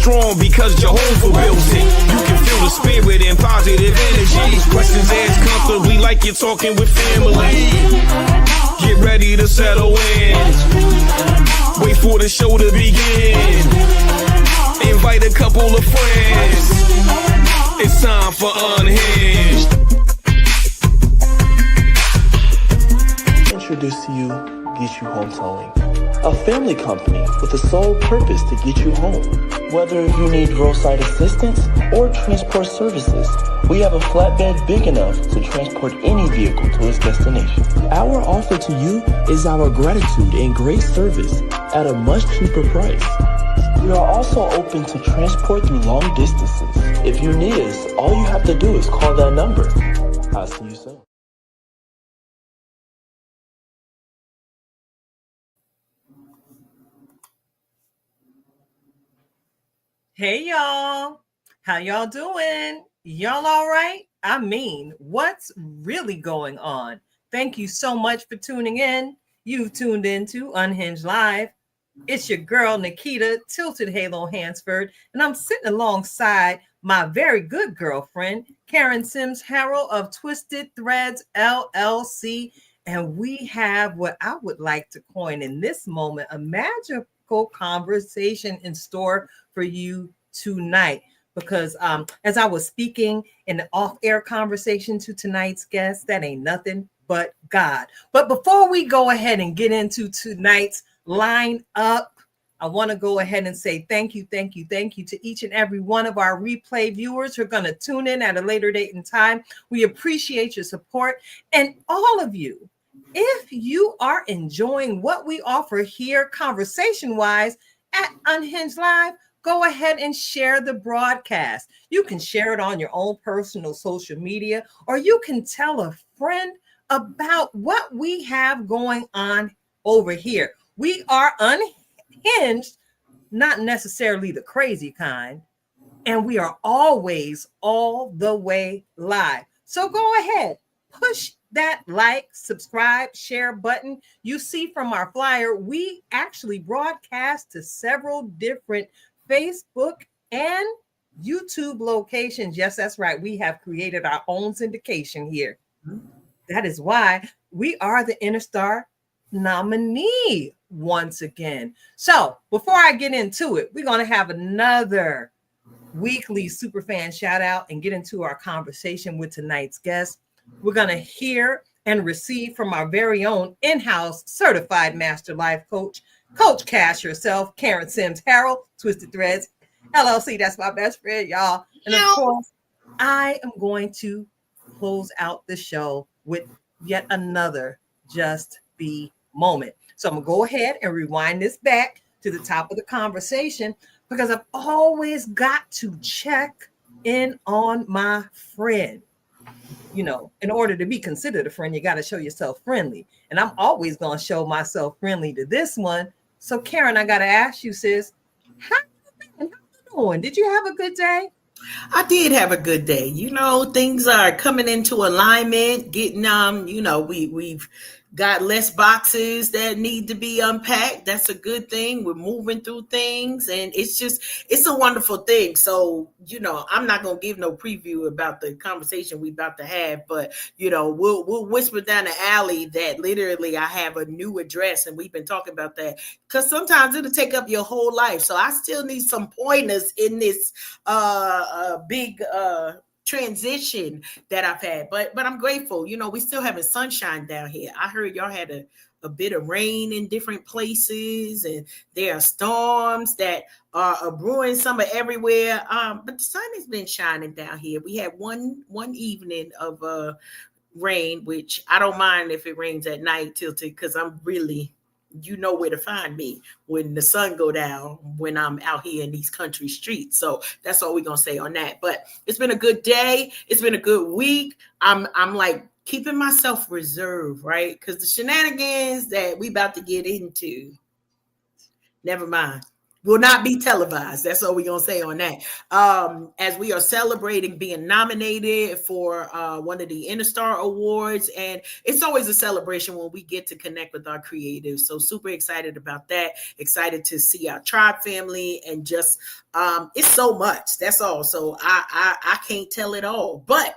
strong because Jehovah built it. You can feel the spirit and positive energy. Questions asked comfortably like you're talking with family. Get ready to settle in. Wait for the show to begin. Invite a couple of friends. It's time for Unhinged. Introduce to you Get You Home Towing, a family company with the sole purpose to get you home. Whether you need roadside assistance or transport services, we have a flatbed big enough to transport any vehicle to its destination. Our offer to you is our gratitude and great service at a much cheaper price. We are also open to transport through long distances. If you need us, all you have to do is call that number. I'll see you soon. Hey y'all, how y'all doing? Y'all all right? I mean, what's really going on? Thank you so much for tuning in. You've tuned into Unhinged Live. It's your girl, Nikita, Tilted Halo Hansford, and I'm sitting alongside my very good girlfriend, Karen Sims Harrell of Twisted Threads, LLC, and we have what I would like to coin in this moment, a magical conversation in store for you tonight. Because as I was speaking in the off-air conversation to tonight's guest, that ain't nothing but God. But before we go ahead and get into tonight's line up, I want to go ahead and say thank you to each and every one of our replay viewers who are going to tune in at a later date and time. We appreciate your support. And all of you, if you are enjoying what we offer here conversation-wise at Unhinged Live, go ahead and share the broadcast. You can share it on your own personal social media, or you can tell a friend about what we have going on over here. We are unhinged, not necessarily the crazy kind, and we are always all the way live. So go ahead, push that like, subscribe, share button. You see from our flyer, we actually broadcast to several different Facebook and YouTube locations. Yes, that's right. We have created our own syndication here. That is why we are the Interstar nominee once again. So before I get into it, we're going to have another weekly superfan shout out and get into our conversation with tonight's guest. We're going to hear and receive from our very own in-house certified master life coach, Coach Cash herself, Karen Sims Harrell, Twisted Threads, LLC. That's my best friend, y'all. And of course, I am going to close out the show with yet another Just Be moment. So I'm going to go ahead and rewind this back to the top of the conversation because I've always got to check in on my friend. You know, in order to be considered a friend, you got to show yourself friendly. And I'm always going to show myself friendly to this one. So, Karen, I got to ask you, sis, how you been? How you doing? Did you have a good day? I did have a good day. You know, things are coming into alignment, getting, we've got less boxes that need to be unpacked. That's a good thing. We're moving through things and it's a wonderful thing. So, you know, I'm not going to give no preview about the conversation we about to have, but, you know, we'll whisper down the alley that literally I have a new address and we've been talking about that because sometimes it'll take up your whole life. So I still need some pointers in this big transition that I've had, but I'm grateful. You know, we still having sunshine down here. I heard y'all had a bit of rain in different places, and there are storms that are brewing somewhere everywhere. But the sun has been shining down here. We had one evening of rain, which I don't mind if it rains at night, Tilted, because I'm really, you know where to find me when the sun go down, when I'm out here in these country streets. So that's all we're going to say on that. But it's been a good day. It's been a good week. I'm like keeping myself reserved, right? Because the shenanigans that we about to get into, never mind. will not be televised. That's all we're gonna say on that. As we are celebrating being nominated for one of the Interstar Awards, and it's always a celebration when we get to connect with our creatives. So super excited about that. Excited to see our tribe family, and just it's so much. That's all. So I can't tell it all, but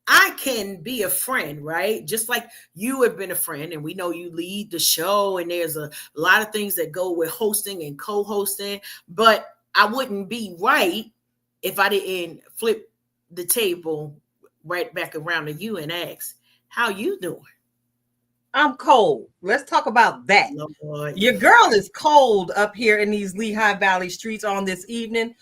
I can be a friend, right? Just like you have been a friend, and we know you lead the show, and there's a lot of things that go with hosting and co-hosting, but I wouldn't be right if I didn't flip the table right back around to you and ask, how you doing? I'm cold. Let's talk about that. Lord. Your girl is cold up here in these Lehigh Valley streets on this evening.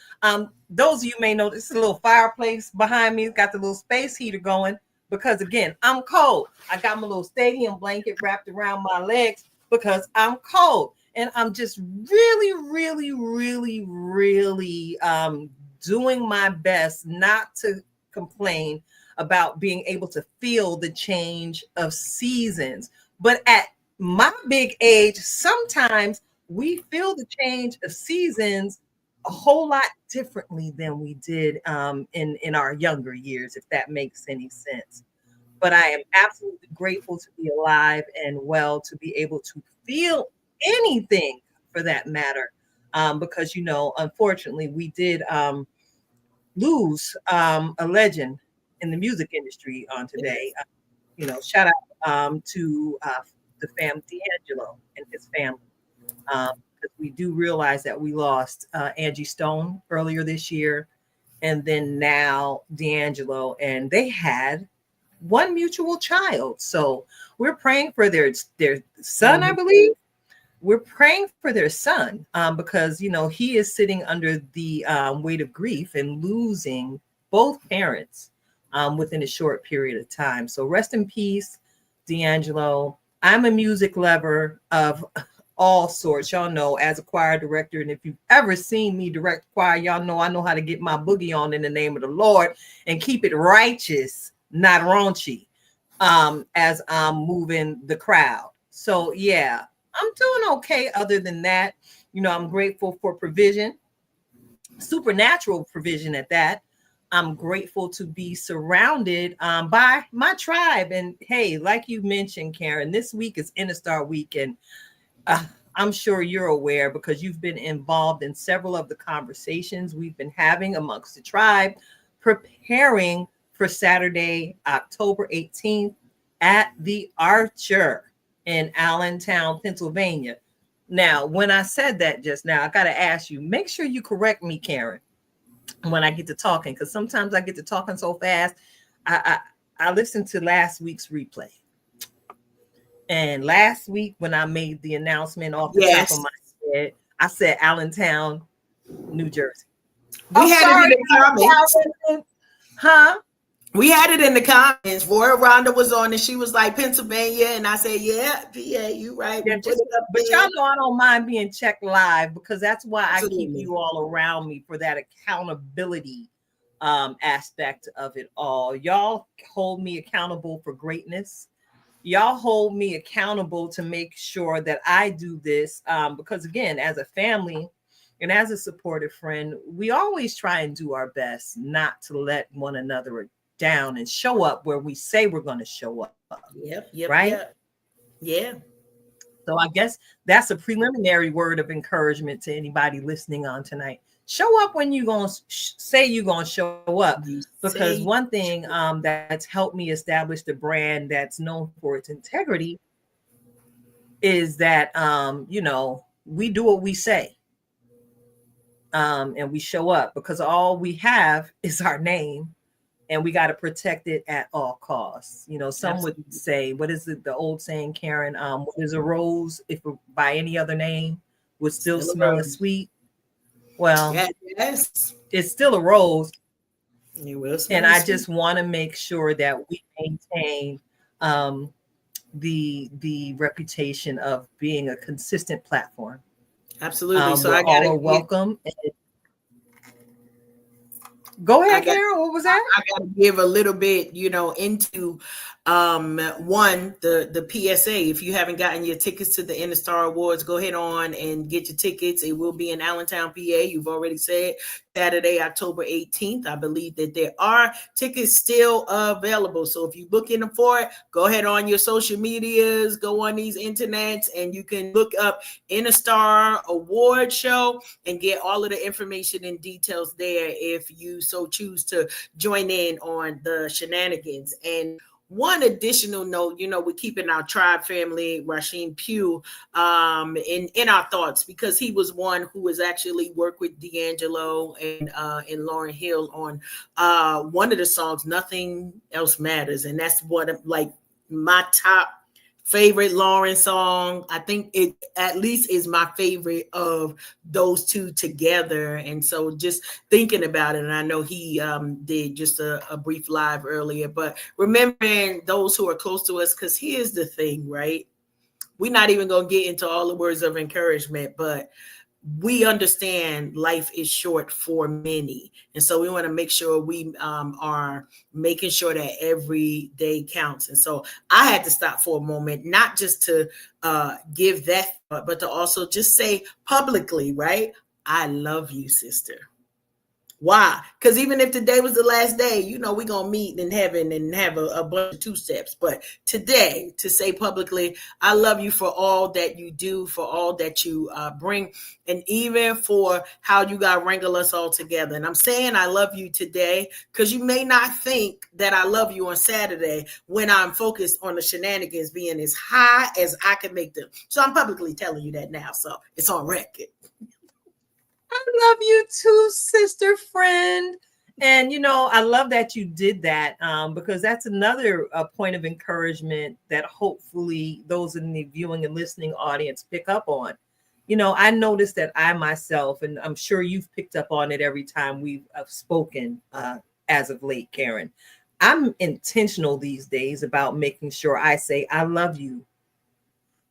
Those of you may know this is a little fireplace behind me. It's got the little space heater going because, again, I'm cold. I got my little stadium blanket wrapped around my legs because I'm cold. And I'm just really doing my best not to complain about being able to feel the change of seasons. But at my big age, sometimes we feel the change of seasons a whole lot differently than we did in our younger years, if that makes any sense. But I am absolutely grateful to be alive and well, to be able to feel anything for that matter. Because, you know, unfortunately, we did lose a legend in the music industry on today. You know, shout out to the fam D'Angelo and his family. Because we do realize that we lost Angie Stone earlier this year, and then now D'Angelo, and they had one mutual child. So we're praying for their son, I believe. We're praying for their son because, you know, he is sitting under the weight of grief and losing both parents within a short period of time. So rest in peace, D'Angelo. I'm a music lover of all sorts. Y'all know, as a choir director, and if you've ever seen me direct choir, y'all know I know how to get my boogie on in the name of the Lord and keep it righteous, not raunchy, as I'm moving the crowd. So yeah, I'm doing okay. Other than that, you know, I'm grateful for provision, supernatural provision at that. I'm grateful to be surrounded by my tribe. And hey, like you mentioned, Karen, this week is Interstar Week, and I'm sure you're aware because you've been involved in several of the conversations we've been having amongst the tribe, preparing for Saturday, October 18th at the Archer in Allentown, Pennsylvania. Now, when I said that just now, I got to ask you, make sure you correct me, Karen, when I get to talking, because sometimes I get to talking so fast. I listened to last week's replay. And last week, when I made the announcement off the top of my head, I said Allentown, New Jersey. We had it in the comments. Huh? We had it in the comments. Roy Rhonda was on, and she was like Pennsylvania, and I said, "Yeah, PA, you right." Yeah, but y'all know I don't mind being checked live because that's why Absolutely. I keep you all around me for that accountability aspect of it all. Y'all hold me accountable for greatness. Y'all hold me accountable to make sure that I do this because, again, as a family and as a supportive friend, we always try and do our best not to let one another down and show up where we say we're going to show up. Yep. Right? Yeah. So I guess that's a preliminary word of encouragement to anybody listening on tonight. Show up when you're going to say you're going to show up, because one thing that's helped me establish the brand that's known for its integrity is that, you know, we do what we say and we show up, because all we have is our name and we got to protect it at all costs. You know, some Absolutely. Would say, what is it, the old saying, Karen, what is a rose if by any other name would still smell as sweet? Well, yes, it's still a rose. It will smell and I sweet. just want to make sure that we maintain the reputation of being a consistent platform. Absolutely. So I all are welcome. Go ahead, Carol. What was that? I got to give a little bit, you know, into One, the PSA, if you haven't gotten your tickets to the Inner Star Awards, go ahead on and get your tickets. It will be in Allentown, PA. You've already said Saturday, October 18th. I believe that there are tickets still available. So if you're looking for it, go ahead on your social medias, go on these internets, and you can look up Inner Star Award Show and get all of the information and details there if you so choose to join in on the shenanigans. And one additional note, we're keeping our tribe family, Rasheen Pugh, in our thoughts, because he was one who has actually worked with D'Angelo and Lauryn Hill on one of the songs, Nothing Else Matters. And that's what, like, my top favorite Lauryn song. I think it at least is my favorite of those two together. And so just thinking about it, and I know he did just a brief live earlier, but remembering those who are close to us, because here's the thing, right? We're not even going to get into all the words of encouragement, but we understand life is short for many. And so we want to make sure we are making sure that every day counts. And so I had to stop for a moment, not just to give that, but to also just say publicly, right? I love you, sister. Why? Because even if today was the last day, we're going to meet in heaven and have a bunch of two steps. But today, to say publicly, I love you for all that you do, for all that you bring, and even for how you got to wrangle us all together. And I'm saying I love you today because you may not think that I love you on Saturday when I'm focused on the shenanigans being as high as I can make them. So I'm publicly telling you that now. So it's on record. I love you too, sister friend. And, I love that you did that because that's another point of encouragement that hopefully those in the viewing and listening audience pick up on. I noticed that I myself, and I'm sure you've picked up on it every time we've spoken as of late, Karen. I'm intentional these days about making sure I say, I love you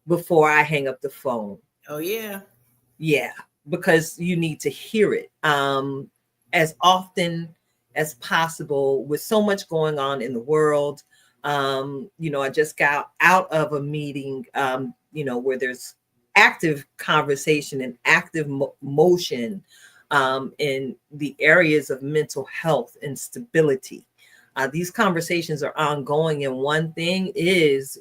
before I hang up the phone. Oh, yeah. Yeah. Because you need to hear it as often as possible with so much going on in the world. I just got out of a meeting, where there's active conversation and active motion in the areas of mental health and stability. These conversations are ongoing. And one thing is,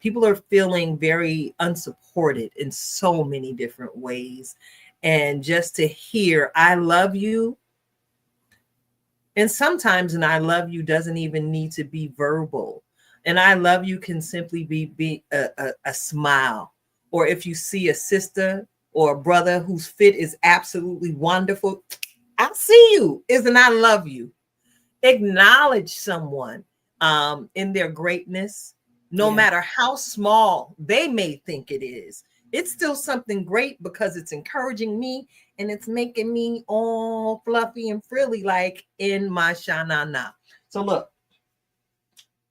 people are feeling very unsupported in so many different ways. And just to hear, I love you. And sometimes an I love you doesn't even need to be verbal. And I love you can simply be a smile. Or if you see a sister or a brother whose fit is absolutely wonderful, I see you is an I love you. Acknowledge someone in their greatness. No matter how small they may think it is, it's still something great because it's encouraging me and it's making me all fluffy and frilly like in my sha-na-na. So look,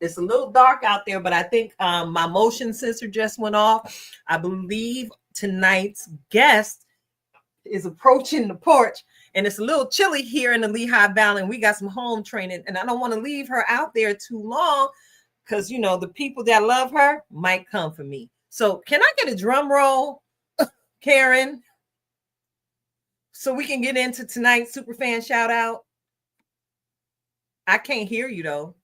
it's a little dark out there, but I think my motion sensor just went off. I believe tonight's guest is approaching the porch, and it's a little chilly here in the Lehigh Valley, and we got some home training, and I don't want to leave her out there too long because, the people that love her might come for me. So can I get a drum roll, Karen, so we can get into tonight's Superfan shout out? I can't hear you, though.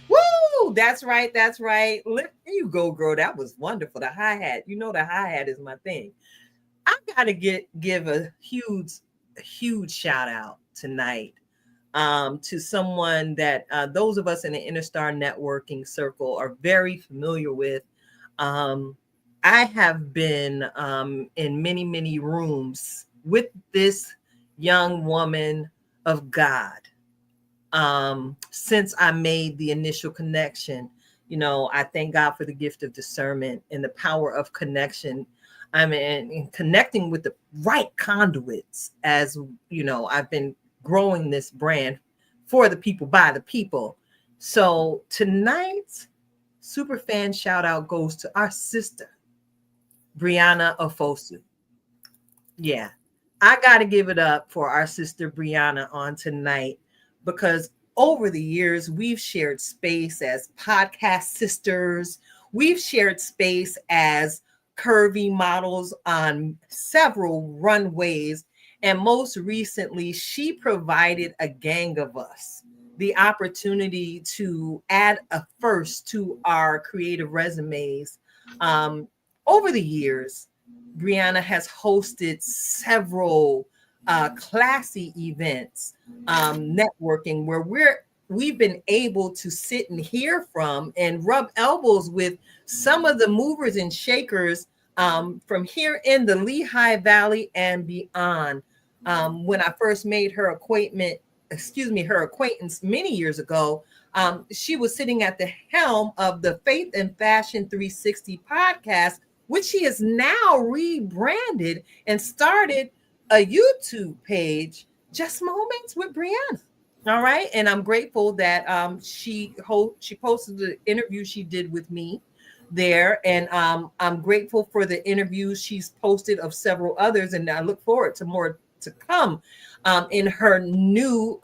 Woo! That's right. That's right. There you go, girl. That was wonderful. The hi-hat. The hi-hat is my thing. I got to give a huge shout out tonight to someone that those of us in the Inner Star networking circle are very familiar with. I have been in many rooms with this young woman of God since I made the initial connection. I thank God for the gift of discernment and the power of connection. I mean, in connecting with the right conduits, as I've been growing this brand for the people, by the people. So tonight's Superfan shout out goes to our sister, Brianna Ofosu. Yeah. I got to give it up for our sister Brianna on tonight, because over the years, we've shared space as podcast sisters. We've shared space as curvy models on several runways. And most recently, she provided a gang of us the opportunity to add a first to our creative resumes. Um, Over the years, Brianna has hosted several classy events, networking, where we've been able to sit and hear from and rub elbows with some of the movers and shakers from here in the Lehigh Valley and beyond. When I first made her acquaintance many years ago, she was sitting at the helm of the Faith and Fashion 360 podcast, which she has now rebranded and started a YouTube page, Just Moments with Brianna. All right. And I'm grateful that she posted the interview she did with me there. And I'm grateful for the interviews she's posted of several others. And I look forward to more to come in her new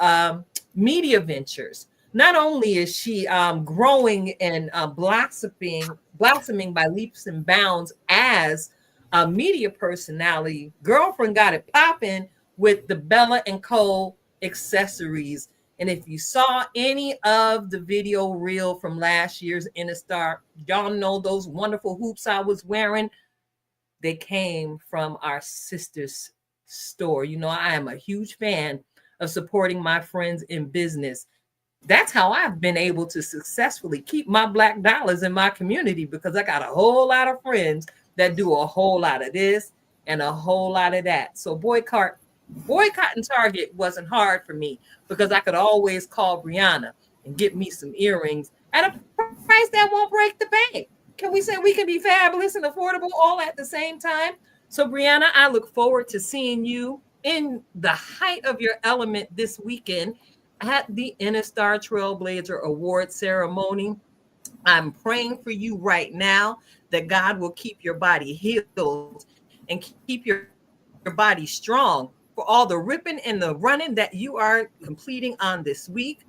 media ventures. Not only is she growing and blossoming by leaps and bounds as a media personality, girlfriend got it popping with the Bella and Co accessories. And if you saw any of the video reel from last year's Innistar, y'all know those wonderful hoops I was wearing. They came from our sister's store. You know, I am a huge fan of supporting my friends in business. That's how I've been able to successfully keep my Black dollars in my community, because I got a whole lot of friends that do a whole lot of this and a whole lot of that. So boycotting Target wasn't hard for me, because I could always call Brianna and get me some earrings at a price that won't break the bank. Can we say we can be fabulous and affordable all at the same time? So Brianna, I look forward to seeing you in the height of your element this weekend at the Innistar Trailblazer Award ceremony. I'm praying for you right now that God will keep your body healed and keep your body strong for all the ripping and the running that you are completing on this week.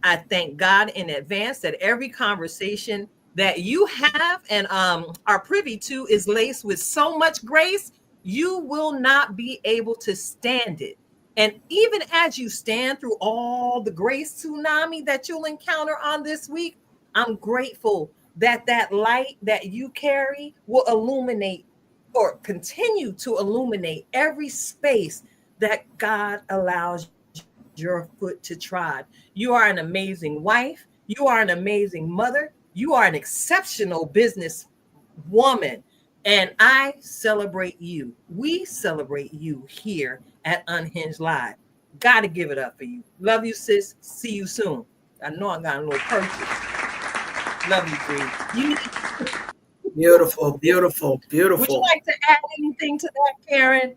I thank God in advance that every conversation that you have and are privy to is laced with so much grace, you will not be able to stand it. And even as you stand through all the grace tsunami that you'll encounter on this week, I'm grateful that that light that you carry will illuminate or continue to illuminate every space that God allows your foot to trod. You are an amazing wife. You are an amazing mother. You are an exceptional business woman. And I celebrate you. We celebrate you here at Unhinged Live. Got to give it up for you. Love you, sis. See you soon. I know I got a little purchase. Love you, Bree. You need Beautiful, beautiful, beautiful. Would you like to add anything to that, Karen?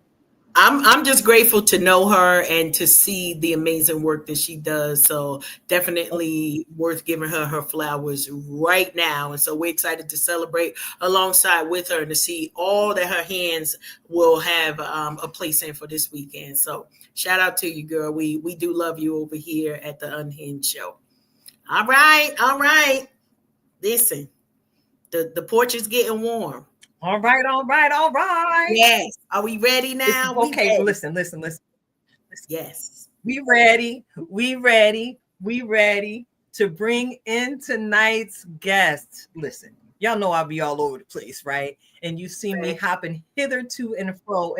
I'm just grateful to know her and to see the amazing work that she does. So definitely worth giving her flowers right now. And so we're excited to celebrate alongside with her and to see all that her hands will have a place in for this weekend. So shout out to you, girl. We do love you over here at the Unhinged show. All right. Listen, the porch is getting warm. All right. Yes. Are we ready now? Okay, listen. Yes. We ready to bring in tonight's guest. Listen, y'all know I'll be all over the place, right? And you see me hopping hither to and fro.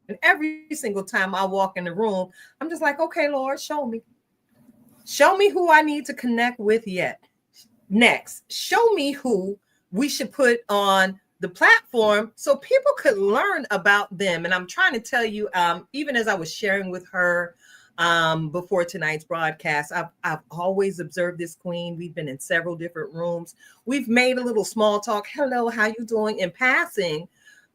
And every single time I walk in the room, I'm just like, okay, Lord, show me. Show me who I need to connect with next. Show me who we should put on the platform so people could learn about them. And I'm trying to tell you, even as I was sharing with her before tonight's broadcast, I've always observed this queen. We've been in several different rooms. We've made a little small talk. Hello, how you doing in passing?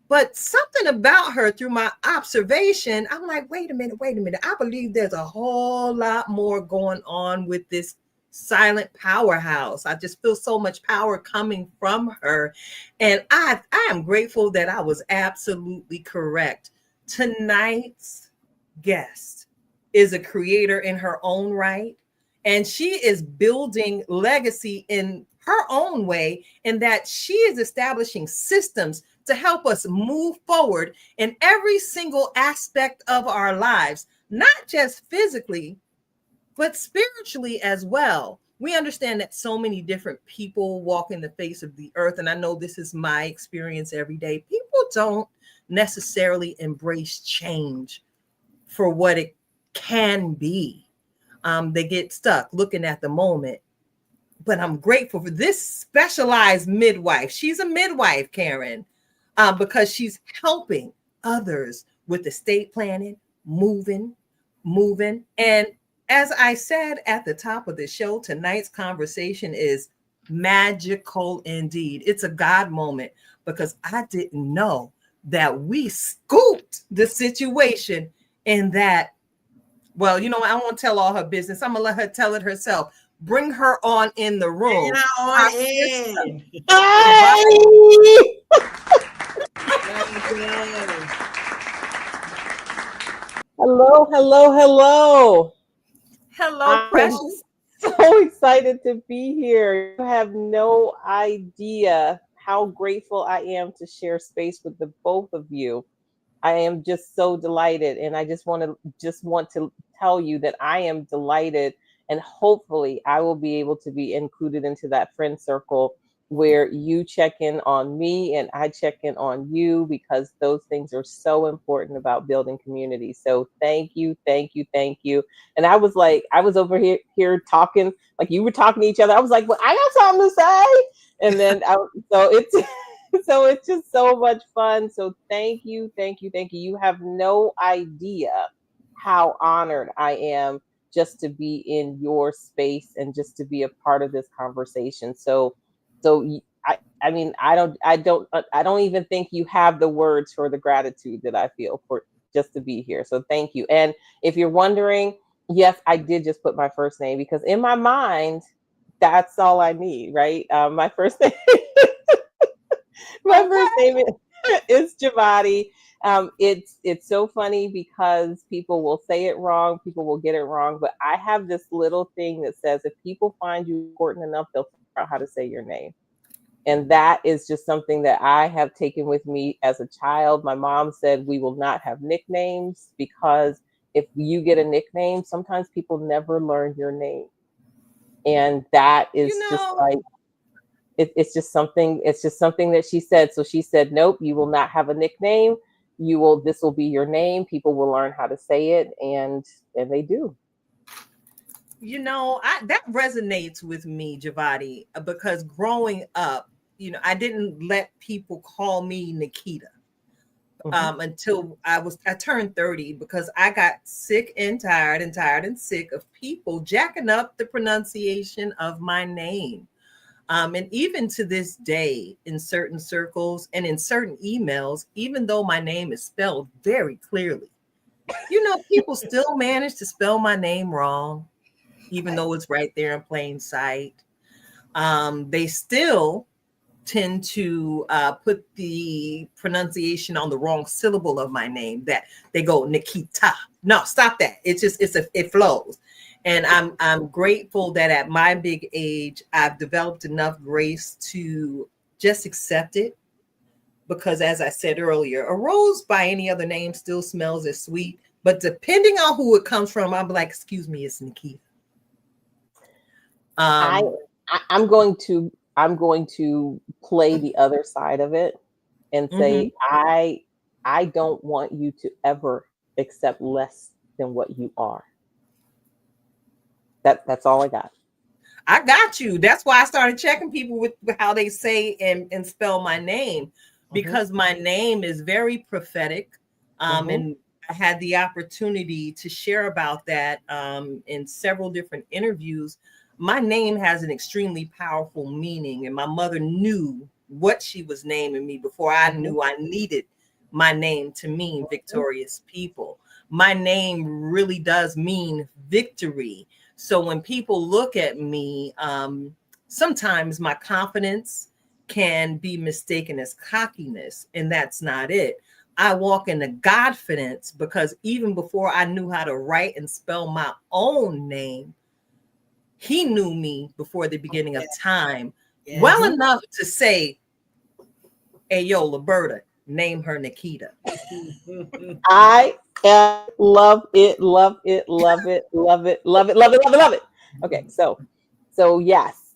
But something about her through my observation, I'm like, wait a minute. I believe there's a whole lot more going on with this silent powerhouse. I just feel so much power coming from her. And I am grateful that I was absolutely correct. Tonight's guest is a creator in her own right. And she is building legacy in her own way, in that she is establishing systems to help us move forward in every single aspect of our lives, not just physically, but spiritually as well. We understand that so many different people walk in the face of the earth. And I know this is my experience every day. People don't necessarily embrace change for what it can be. They get stuck looking at the moment. But I'm grateful for this specialized midwife. She's a midwife, Karen, because she's helping others with estate planning, moving. And as I said at the top of the show, tonight's conversation is magical indeed. It's a God moment, because I didn't know that we scooped the situation in that. Well, you know, I won't tell all her business. I'm going to let her tell it herself. Bring her on in the room. Hello, hello, hello. Hello, precious. So excited to be here. You have no idea how grateful I am to share space with the both of you. I am just so delighted, and I just want to tell you that I am delighted, and hopefully I will be able to be included into that friend circle where you check in on me and I check in on you, because those things are so important about building community. So thank you, thank you, thank you. And I was over here talking, like you were talking to each other. I was like, well, I got something to say. And then so it's just so much fun. So thank you, thank you, thank you. You have no idea how honored I am just to be in your space and just to be a part of this conversation. So I mean, I don't even think you have the words for the gratitude that I feel for just to be here. So thank you. And if you're wondering, yes, I did just put my first name, because in my mind, that's all I need, right? My first name, first name is Jevata. It's so funny because people will say it wrong, people will get it wrong, but I have this little thing that says if people find you important enough, they'll figure out how to say your name. And that is just something that I have taken with me as a child. My mom said we will not have nicknames, because if you get a nickname, sometimes people never learn your name. And that is just like, it's just something that she said. So she said, nope, you will not have a nickname. This will be your name. People will learn how to say it. And they do. You know, that resonates with me, Jevata, because growing up, you know, I didn't let people call me Nikita until I turned 30, because I got sick and tired and sick of people jacking up the pronunciation of my name. And even to this day, in certain circles and in certain emails, even though my name is spelled very clearly, you know, people still manage to spell my name wrong, even though it's right there in plain sight. They still tend to put the pronunciation on the wrong syllable of my name, that they go Nikita. No, stop that. It flows. And I'm grateful that at my big age, I've developed enough grace to just accept it. Because as I said earlier, a rose by any other name still smells as sweet. But depending on who it comes from, I'm like, excuse me, it's Nikita. I'm going to play the other side of it and say, I don't want you to ever accept less than what you are. That's all I got. I got you. That's why I started checking people with how they say and spell my name, because my name is very prophetic. And I had the opportunity to share about that in several different interviews. My name has an extremely powerful meaning, and my mother knew what she was naming me before I knew I needed my name to mean victorious people. My name really does mean victory. So when people look at me, sometimes my confidence can be mistaken as cockiness, and that's not it. I walk in the Godfidence because even before I knew how to write and spell my own name, he knew me before the beginning of time, well enough to say, hey, yo, Liberta, name her Nikita. I love it, love it, love it, love it, love it, love it, love it, love it. Okay, so yes,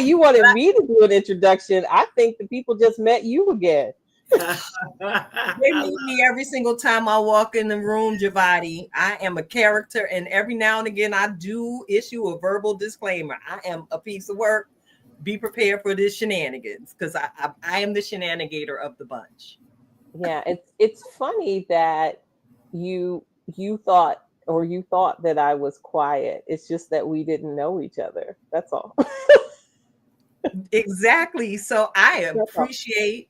you wanted me to do an introduction. I think the people just met you again. They meet me every single time I walk in the room, Jevati. I am a character, and every now and again, I do issue a verbal disclaimer. I am a piece of work. Be prepared for this shenanigans, because I am the shenanigator of the bunch. Yeah, it's funny that you you thought you thought that I was quiet. It's just that we didn't know each other. That's all. Exactly. So I That's all. appreciate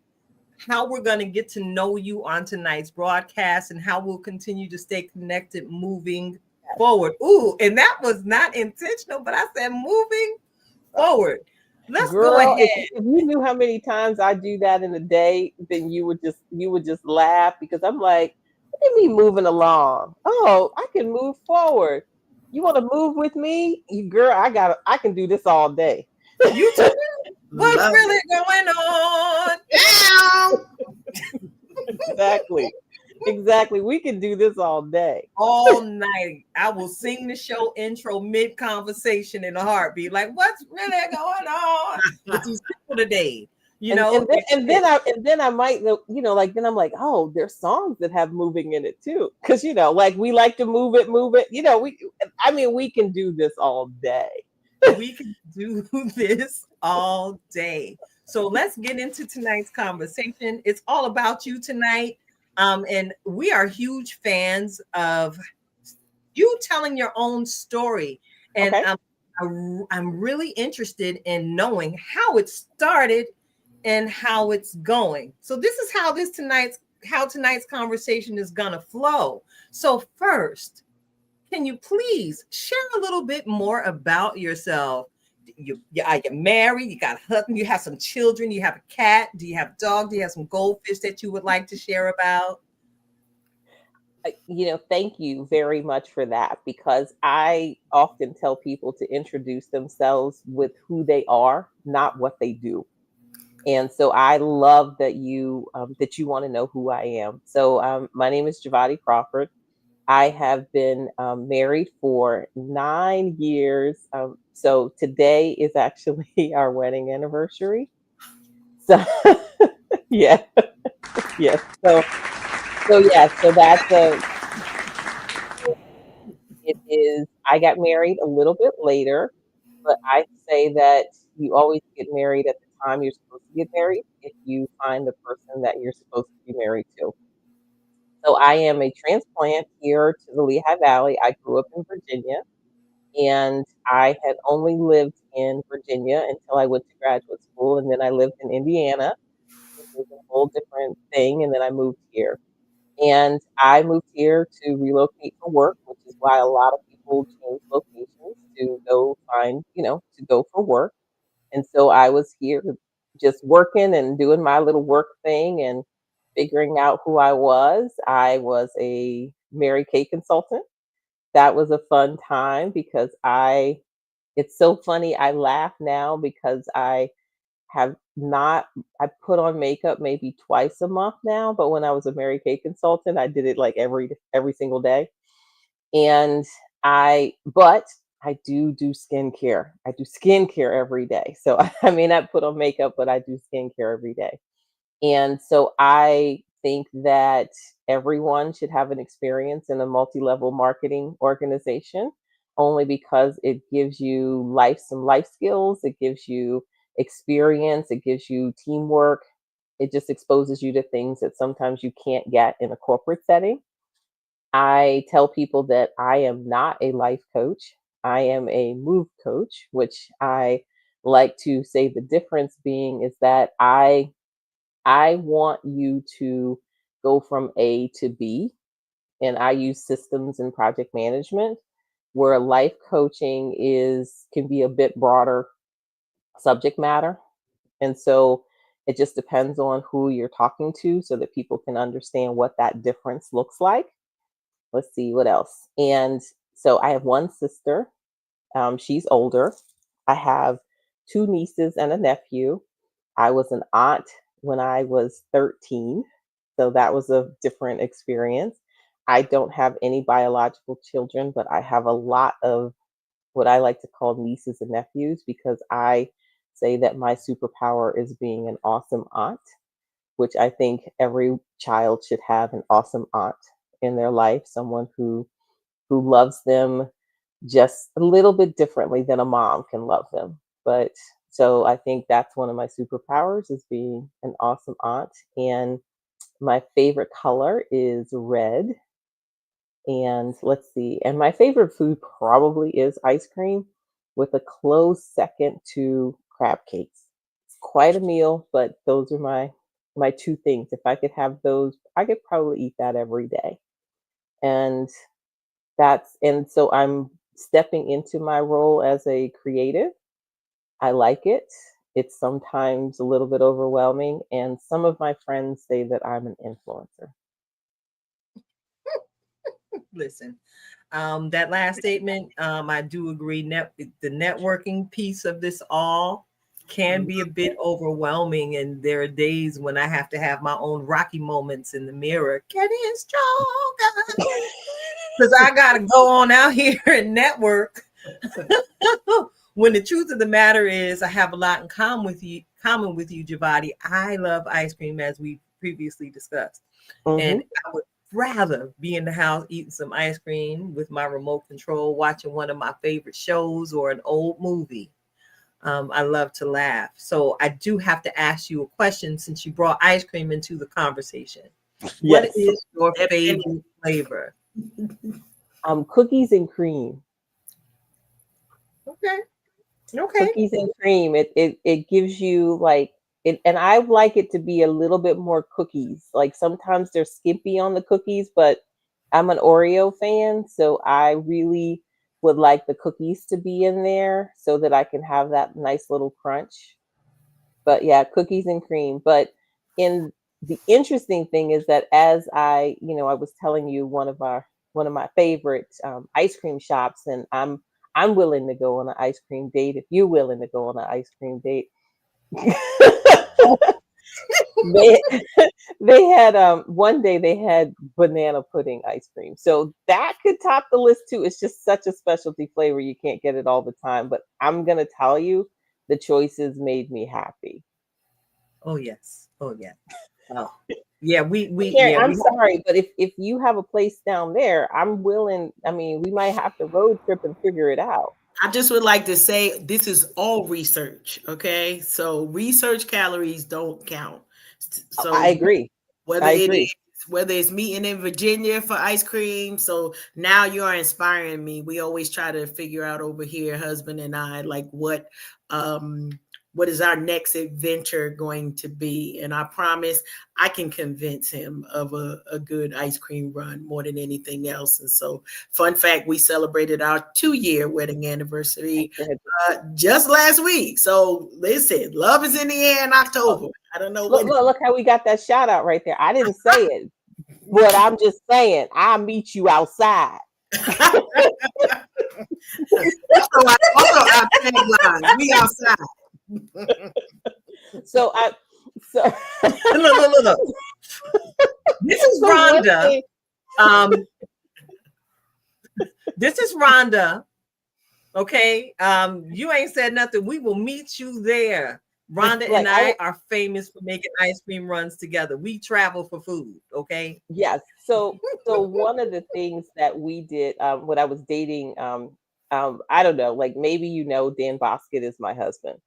how we're going to get to know you on tonight's broadcast and how we'll continue to stay connected moving forward. Ooh, and that was not intentional, but I said moving forward. Let's go Girl, ahead. if you knew how many times I do that in a day, then you would just laugh because I'm like, look at me moving along. Oh, I can move forward. You want to move with me? You girl, I can do this all day. You too. What's Love really going on? it. Exactly. Exactly. We can do this all day. All night. I will sing the show intro mid conversation in a heartbeat. Like, what's really going on with these people today? You And know, then I might like then I'm like, oh, there's songs that have moving in it too. Cause like we like to move it, move it. We can do this all day. we can do this all day. So let's get into tonight's conversation. It's all about you tonight. And we are huge fans of you telling your own story. And Okay. I'm really interested in knowing how it started and how it's going. So this is how tonight's conversation is gonna flow. So first, can you please share a little bit more about yourself? Are you married? You got a husband? You have some children? You have a cat? Do you have a dog? Do you have some goldfish that you would like to share about? Thank you very much for that because I often tell people to introduce themselves with who they are, not what they do. And so I love that you want to know who I am. So my name is Jevata Crawford. I have been married for 9 years. So today is actually our wedding anniversary. So yeah, yes. So that's it is. I got married a little bit later, but I say that you always get married at the time you're supposed to get married if you find the person that you're supposed to be married to. So I am a transplant here to the Lehigh Valley. I grew up in Virginia and I had only lived in Virginia until I went to graduate school. And then I lived in Indiana, which is a whole different thing. And then I moved here. And I moved here to relocate for work, which is why a lot of people change locations to go find, to go for work. And so I was here just working and doing my little work thing and figuring out who I was. I was a Mary Kay consultant. That was a fun time because it's so funny. I laugh now because have not, I put on makeup maybe twice a month now, but when I was a Mary Kay consultant, I did it like every single day. And but I do skincare. I do skincare every day. So I may not put on makeup, but I do skincare every day. And so I think that everyone should have an experience in a multi-level marketing organization only because it gives you some life skills, it gives you experience, it gives you teamwork. It just exposes you to things that sometimes you can't get in a corporate setting. I tell people that I am not a life coach. I am a move coach, which I like to say the difference being is that I want you to go from A to B, and I use systems and project management, where life coaching can be a bit broader subject matter. And so It just depends on who you're talking to so that people can understand what that difference looks like. Let's see what else. And so I have one sister. She's older. I have two nieces and a nephew. I was an aunt when I was 13. So that was a different experience. I don't have any biological children, but I have a lot of what I like to call nieces and nephews because I say that my superpower is being an awesome aunt, which I think every child should have an awesome aunt in their life, someone who loves them just a little bit differently than a mom can love them. But so I think that's one of my superpowers is being an awesome aunt. And my favorite color is red. And let's see. And my favorite food probably is ice cream with a close second to crab cakes. It's quite a meal, but those are my two things. If I could have those, I could probably eat that every day. And and so I'm stepping into my role as a creative. I like it. It's sometimes a little bit overwhelming, and some of my friends say that I'm an influencer. Listen, that last statement, I do agree. The networking piece of this all can be a bit overwhelming, and there are days when I have to have my own rocky moments in the mirror. Getting stronger, because I gotta go on out here and network. When the truth of the matter is, I have a lot in common with you, Jevati. I love ice cream, as we previously discussed, and Mhm. I would rather be in the house eating some ice cream with my remote control, watching one of my favorite shows or an old movie. I love to laugh. So I do have to ask you a question since you brought ice cream into the conversation. What Yes. is your Step in. favorite flavor? Cookies and cream. Okay. Okay. Cookies and cream. It gives you like it, and I like it to be a little bit more cookies. Like sometimes they're skimpy on the cookies, but I'm an Oreo fan, so I really would like the cookies to be in there so that I can have that nice little crunch. But yeah, cookies and cream. But in the interesting thing is that as I was telling you one of my favorite ice cream shops, and I'm willing to go on an ice cream date if you're willing to go on an ice cream date. they they had one day they had banana pudding ice cream, so that could top the list too. It's just such a specialty flavor, you can't get it all the time, but I'm gonna tell you, the choices made me happy. Oh yes. Oh yeah. Oh yeah. Karen, We I'm sorry, but if you have a place down there, I'm willing. I mean, we might have to road trip and figure it out. I just would like to say this is all research, okay? So research calories don't count. I So agree. whether I it agree. is whether it's meeting in Virginia for ice cream. So now you are inspiring me. We always try to figure out over here, husband and I, like um what is our next adventure going to be? And I promise I can convince him of a good ice cream run more than anything else. And so, fun fact, we celebrated our 2-year wedding anniversary just last week. So listen, love is in the air in Oh, October. I don't know look, when. look, look how we got that shout out right there. I didn't say it, but I'm just saying I'll meet you outside. Also our tagline, we outside. So I so look. This is so one Rhonda. thing. Um, this is Rhonda. Okay. You ain't said nothing. We will meet you there. Rhonda Like and I are famous for making ice cream runs together. We travel for food. Okay. Yes. So one of the things that we did when I was dating, I don't know, like maybe Dan Bosket is my husband.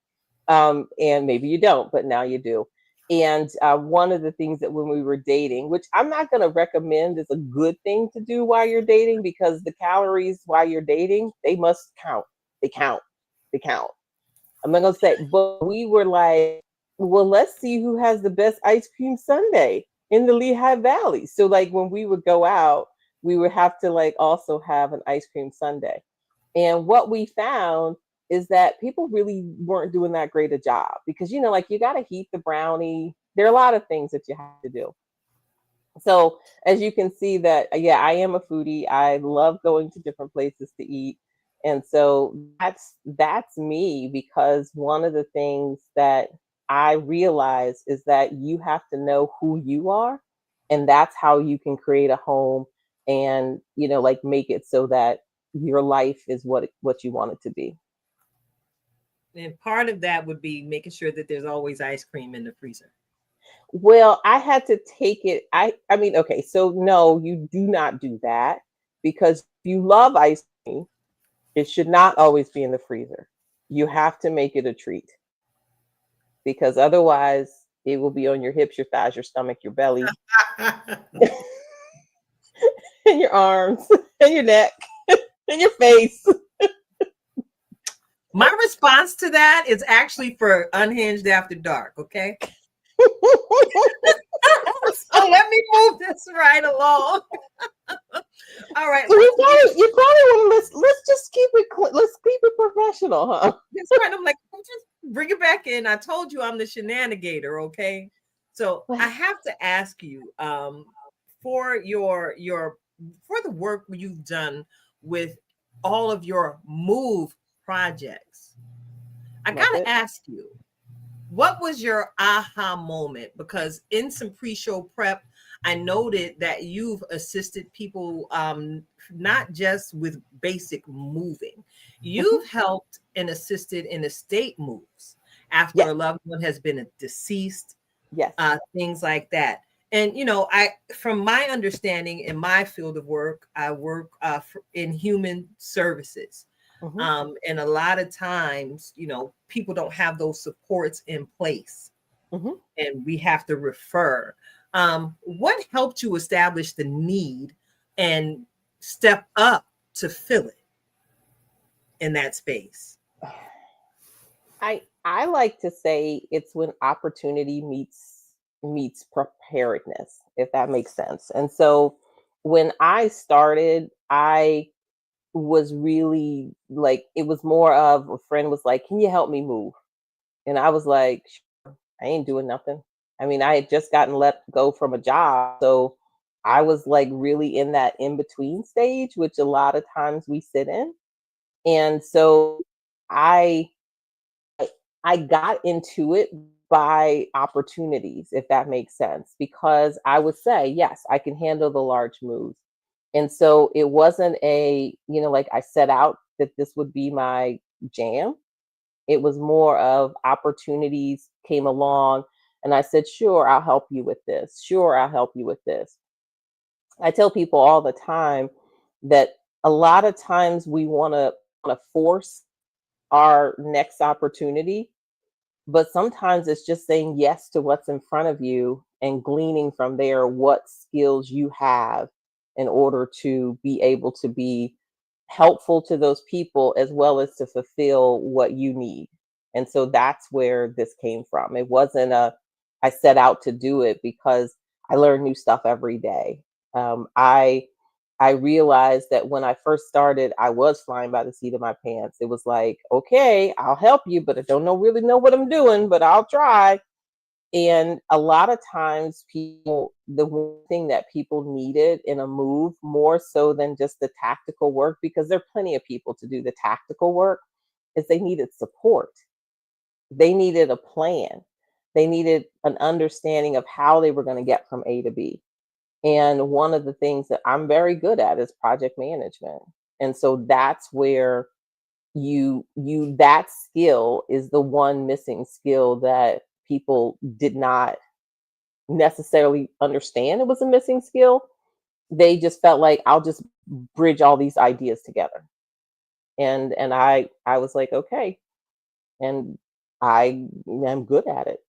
And maybe you don't, but now you do. And one of the things that when we were dating, which I'm not going to recommend is a good thing to do while you're dating, because the calories while you're dating, they must count. They count. They count. I'm not going to say, but we were like, well, let's see who has the best ice cream sundae in the Lehigh Valley. So like when we would go out, we would have to like also have an ice cream sundae. And what we found is that people really weren't doing that great a job because, like you got to heat the brownie. There are a lot of things that you have to do. So as you can see that, yeah, I am a foodie. I love going to different places to eat. And so that's me, because one of the things that I realize is that you have to know who you are, and that's how you can create a home and, like make it so that your life is what you want it to be. And part of that would be making sure that there's always ice cream in the freezer. Well, I had to take it. I mean, okay, so no, you do not do that, because if you love ice cream, it should not always be in the freezer. You have to make it a treat, because otherwise it will be on your hips, your thighs, your stomach, your belly, and your arms, and your neck, and your face. My response to that is actually for Unhinged After Dark, okay? So let me move this right along. All right. So you probably want to let's just keep it let's keep it professional, huh? It's kind of like, just bring it back in. I told you I'm the shenanigator, okay? So I have to ask you, for your for the work you've done with all of your move projects, I gotta ask you, what was your aha moment? Because in some pre-show prep, I noted that you've assisted people, not just with basic moving. You've helped and assisted in estate moves after a loved one has been deceased, Yes. Things like that. And from my understanding in my field of work, I work in human services. And a lot of times, people don't have those supports in place, and we have to refer. What helped you establish the need and step up to fill it in that space? I like to say it's when opportunity meets preparedness, if that makes sense. And so when I started, I was really like, it was more of a friend was like, "Can you help me move?" And I was like, "Sure, I ain't doing nothing." I mean, I had just gotten let go from a job. So I was like really in that in between stage, which a lot of times we sit in. And so I I got into it by opportunities, if that makes sense, because I would say, yes, I can handle the large moves. And so it wasn't like I set out that this would be my jam. It was more of opportunities came along and I said, sure, I'll help you with this. Sure, I'll help you with this. I tell people all the time that a lot of times we want to force our next opportunity, but sometimes it's just saying yes to what's in front of you and gleaning from there what skills you have in order to be able to be helpful to those people as well as to fulfill what you need. And so that's where this came from. It wasn't I set out to do it, because I learn new stuff every day. I realized that when I first started, I was flying by the seat of my pants. It was like, okay, I'll help you, but I don't really know what I'm doing, but I'll try. And a lot of times the one thing that people needed in a move, more so than just the tactical work, because there are plenty of people to do the tactical work, is they needed support. They needed a plan. They needed an understanding of how they were going to get from A to B. And one of the things that I'm very good at is project management. And so that's where that skill is the one missing skill that people did not necessarily understand it was a missing skill. They just felt like, I'll just bridge all these ideas together. And I was like, okay. And I am good at it.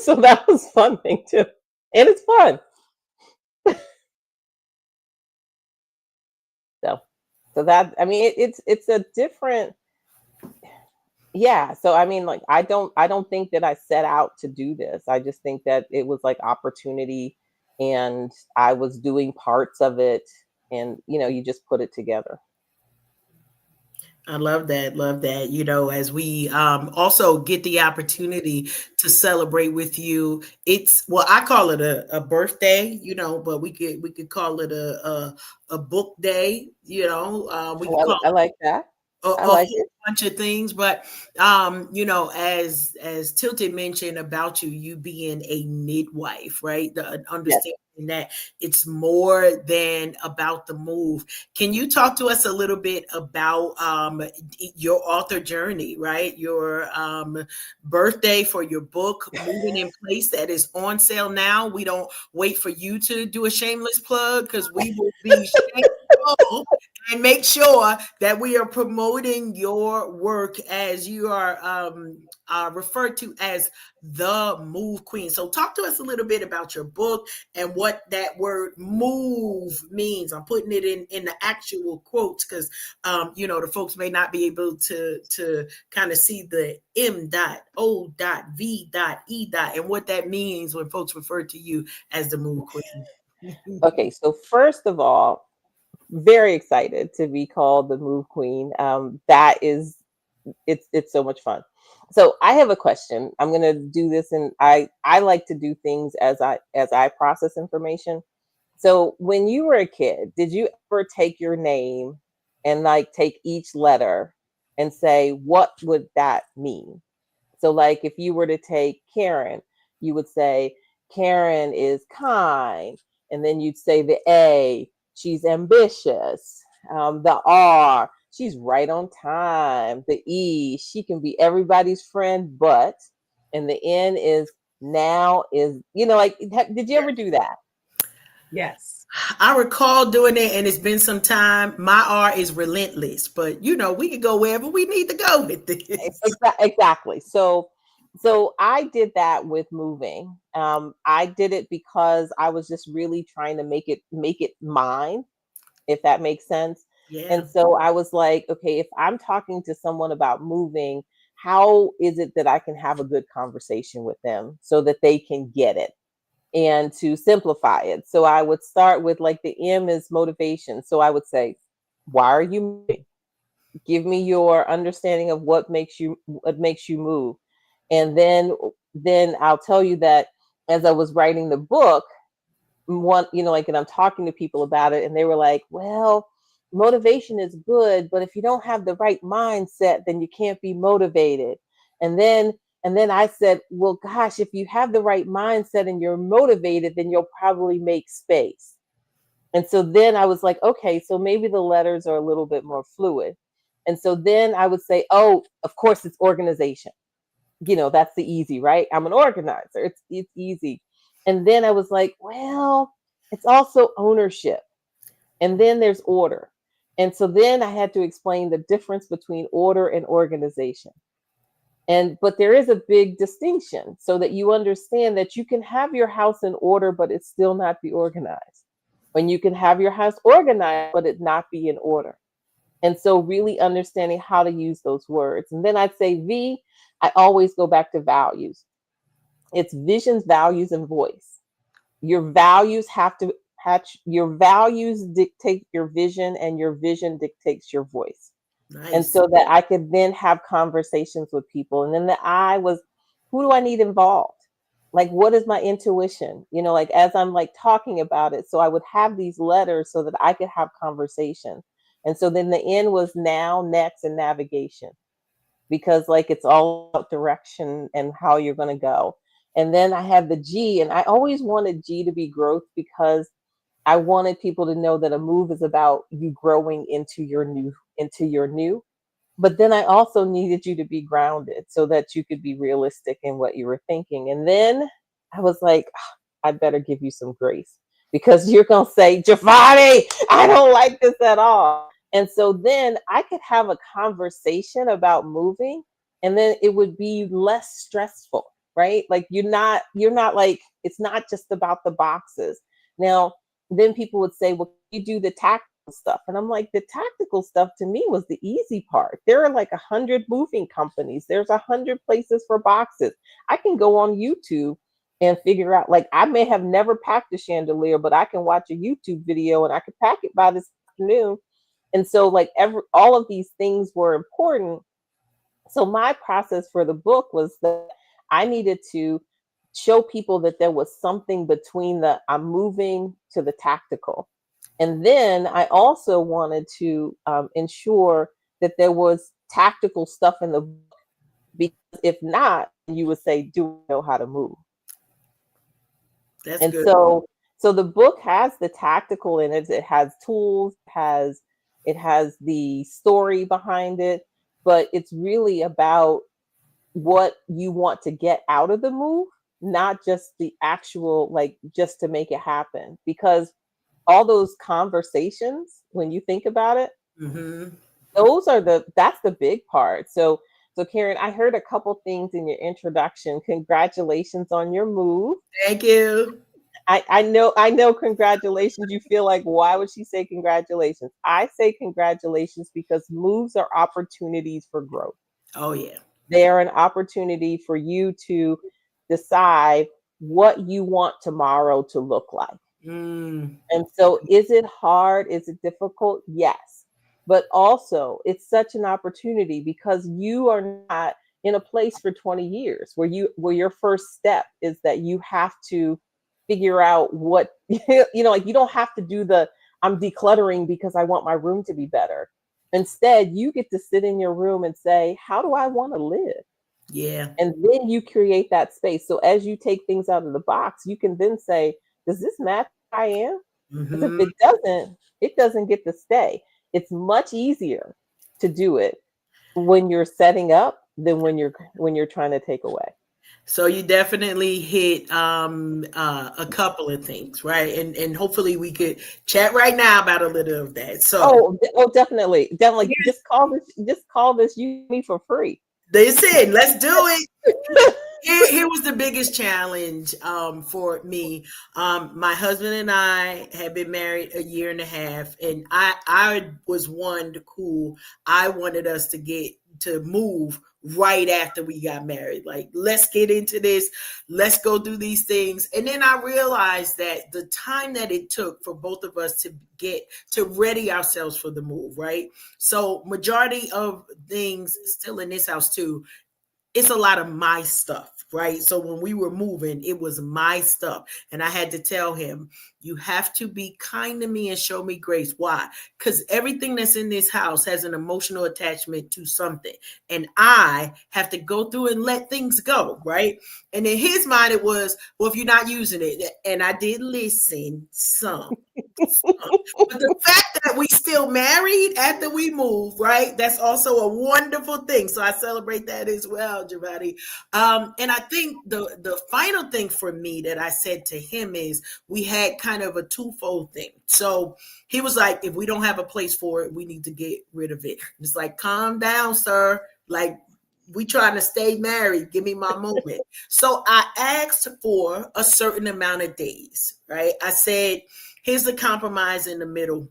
So that was fun thing too. And it's fun. So that, I mean, it's a different, yeah. So I mean, like, I don't think that I set out to do this. I just think that it was like opportunity, and I was doing parts of it, and you just put it together. I love that. Love that. You know, as we also get the opportunity to celebrate with you, it's well, I call it a birthday, you know, but we could call it a book day, you know. We could Oh, call I like that. I a like whole it. bunch of things, but you know, as Tilted mentioned about you being a midwife, right? The Yes. understanding that it's more than about the move. Can you talk to us a little bit about your author journey, right? Your birthday for your book, Moving in Place, that is on sale now. We don't wait for you to do a shameless plug because we will be shameful and make sure that we are promoting your work as you are referred to as the Move Queen. So, talk to us a little bit about your book and what that word "move" means. I'm putting it in the actual quotes because you know the folks may not be able to kind of see the M dot O dot V dot E dot and what that means when folks refer to you as the Move Queen. Okay, so first of all, very excited to be called the Move Queen. That is, it's so much fun. So I have a question. I'm gonna do this, and I like to do things as I process information. So when you were a kid, did you ever take your name and like take each letter and say what would that mean? So, like, if you were to take Karen, you would say Karen is kind, and then you'd say the A, she's ambitious. The R, she's right on time. The E, she can be everybody's friend, but, and the N is now is, like, did you ever do that? Yes. I recall doing it, and it's been some time. My R is relentless, but you know, we can go wherever we need to go with this. Exactly. So I did that with moving. I did it because I was just really trying to make it mine, if that makes sense. Yeah, And so I was like, okay, if I'm talking to someone about moving, how is it that I can have a good conversation with them so that they can get it? And to simplify it, so I would start with, like, the M is motivation. So I would say, why are you moving? Give me your understanding of what makes you move. And then I'll tell you that as I was writing the book, one, like, and I'm talking to people about it, and they were like, well, motivation is good, but if you don't have the right mindset, then you can't be motivated. And then I said, well, gosh, if you have the right mindset and you're motivated, then you'll probably make space. And so then I was like, okay, so maybe the letters are a little bit more fluid. And so then I would say, oh, of course, it's organization. That's the easy, right? I'm an organizer. It's easy. And then I was like, well, it's also ownership. And then there's order. And so then I had to explain the difference between order and organization. But there is a big distinction so that you understand that you can have your house in order, but it still not be organized. When you can have your house organized, but it not be in order. And so really understanding how to use those words. And then I'd say V, I always go back to values. It's visions, values, and voice. Your values have to hatch, your values dictate your vision, and your vision dictates your voice. And nice. so that I could then have conversations with people. And then the I was, who do I need involved? Like, what is my intuition? Like, as I'm like talking about it. So I would have these letters so that I could have conversation. And so then the N was now, next, and navigation, because, like, it's all about direction and how you're going to go. And then I have the G, and I always wanted G to be growth because I wanted people to know that a move is about you growing into your new. But then I also needed you to be grounded so that you could be realistic in what you were thinking. And then I was like, "Ah, I better give you some grace because you're going to say, Giovanni, I don't like this at all." And so then I could have a conversation about moving, and then it would be less stressful, right? Like, you're not like, it's not just about the boxes. Now, then people would say, well, you do the tactical stuff. And I'm like, the tactical stuff to me was the easy part. There are like 100 moving companies. There's 100 places for boxes. I can go on YouTube and figure out, like, I may have never packed a chandelier, but I can watch a YouTube video and I could pack it by this afternoon. And so like all of these things were important. So my process for the book was that I needed to show people that there was something between the I'm moving to the tactical. And then I also wanted to ensure that there was tactical stuff in the book, because if not, you would say, do I know how to move? That's And good. so the book has the tactical in it. It has tools, it has the story behind it, but it's really about what you want to get out of the move, not just the actual, like, just to make it happen. Because all those conversations, when you think about it, Mm-hmm. that's the big part. So Karen, I heard a couple things in your introduction. Congratulations on your move. Thank you. I know congratulations. You feel like, why would she say congratulations? I say congratulations because moves are opportunities for growth. Oh yeah. They are an opportunity for you to decide what you want tomorrow to look like. Mm. And so, is it hard? Is it difficult? Yes. But also, it's such an opportunity because you are not in a place for 20 years where your first step is that you have to figure out what like you don't have to do the I'm decluttering because I want my room to be better. Instead, you get to sit in your room and say, how do I want to live? Yeah. And then you create that space. So as you take things out of the box, you can then say, does this match who I am? Because if Mm-hmm. it doesn't get to stay. It's much easier to do it when you're setting up than when you're trying to take away. So you definitely hit a couple of things, right? And hopefully we could chat right now about a little of that. So Definitely, definitely. Just call this you me for free. they said, let's do it. Here was the biggest challenge for me. My husband and I had been married a year and a half, and I was one who I wanted us to move right after we got married. Like, let's get into this, let's go do these things. And then I realized that the time that it took for both of us to get to ready ourselves for the move, right? So majority of things still in this house too, it's a lot of my stuff, right? So when we were moving, it was my stuff. And I had to tell him, you have to be kind to me and show me grace. Why? Because everything that's in this house has an emotional attachment to something. And I have to go through and let things go, right? And in his mind, it was, well, if you're not using it, and I did listen some. But the fact that we still married after we moved, right? That's also a wonderful thing. So I celebrate that as well, Jevata. And I think the final thing for me that I said to him is we had kind of a twofold thing. So he was like, if we don't have a place for it, we need to get rid of it. It's like, calm down, sir. Like, we trying to stay married. Give me my moment. So I asked for a certain amount of days, right? I said, here's the compromise in the middle.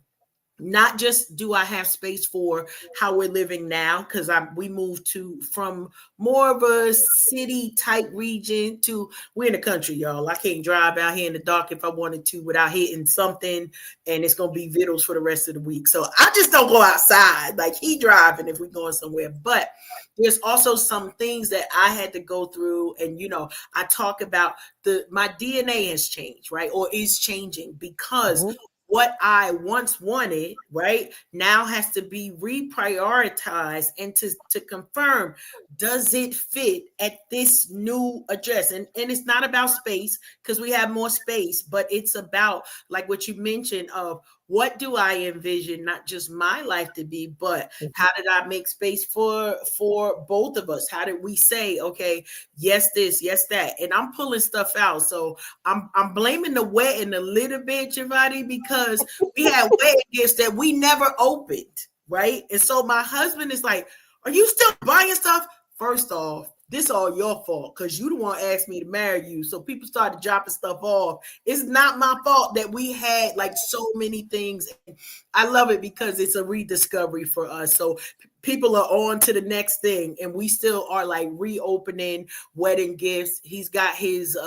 Not just do I have space for how we're living now, because we moved from more of a city type region to we're in the country, y'all. I can't drive out here in the dark if I wanted to without hitting something, and it's gonna be vittles for the rest of the week. So I just don't go outside. Like, he driving if we're going somewhere. But there's also some things that I had to go through, and I talk about my DNA has changed, right? Or is changing because Mhm. what I once wanted, right, now has to be reprioritized and to confirm, does it fit at this new address? And it's not about space because we have more space, but it's about, like what you mentioned, of what do I envision, not just my life to be, but how did I make space for both of us? How did we say, okay, yes, this, yes, that? And I'm pulling stuff out. So I'm blaming the wedding a little bit, Jevata, because we had wedding gifts that we never opened, right? And so my husband is like, are you still buying stuff? First off, this all your fault because you the one asked me to marry you. So people started dropping stuff off. It's not my fault that we had like so many things. I love it because it's a rediscovery for us. So people are on to the next thing, and we still are like reopening wedding gifts. He's got his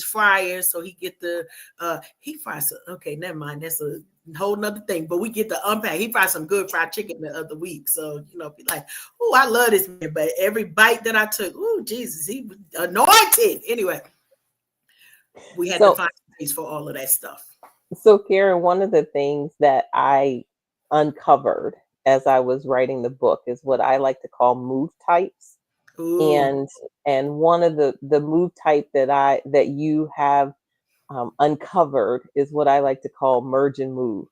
fryers, so he get the he fries. Okay, never mind. That's a whole nother thing. But we get the unpack. He fried some good fried chicken the other week, so be like, oh, I love this man. But every bite that I took, oh Jesus, he was anointed. Anyway, we had to find space for all of that stuff. So, Karen, one of the things that I uncovered as I was writing the book is what I like to call move types. Ooh. And one of the move type that you have uncovered is what I like to call merge and move.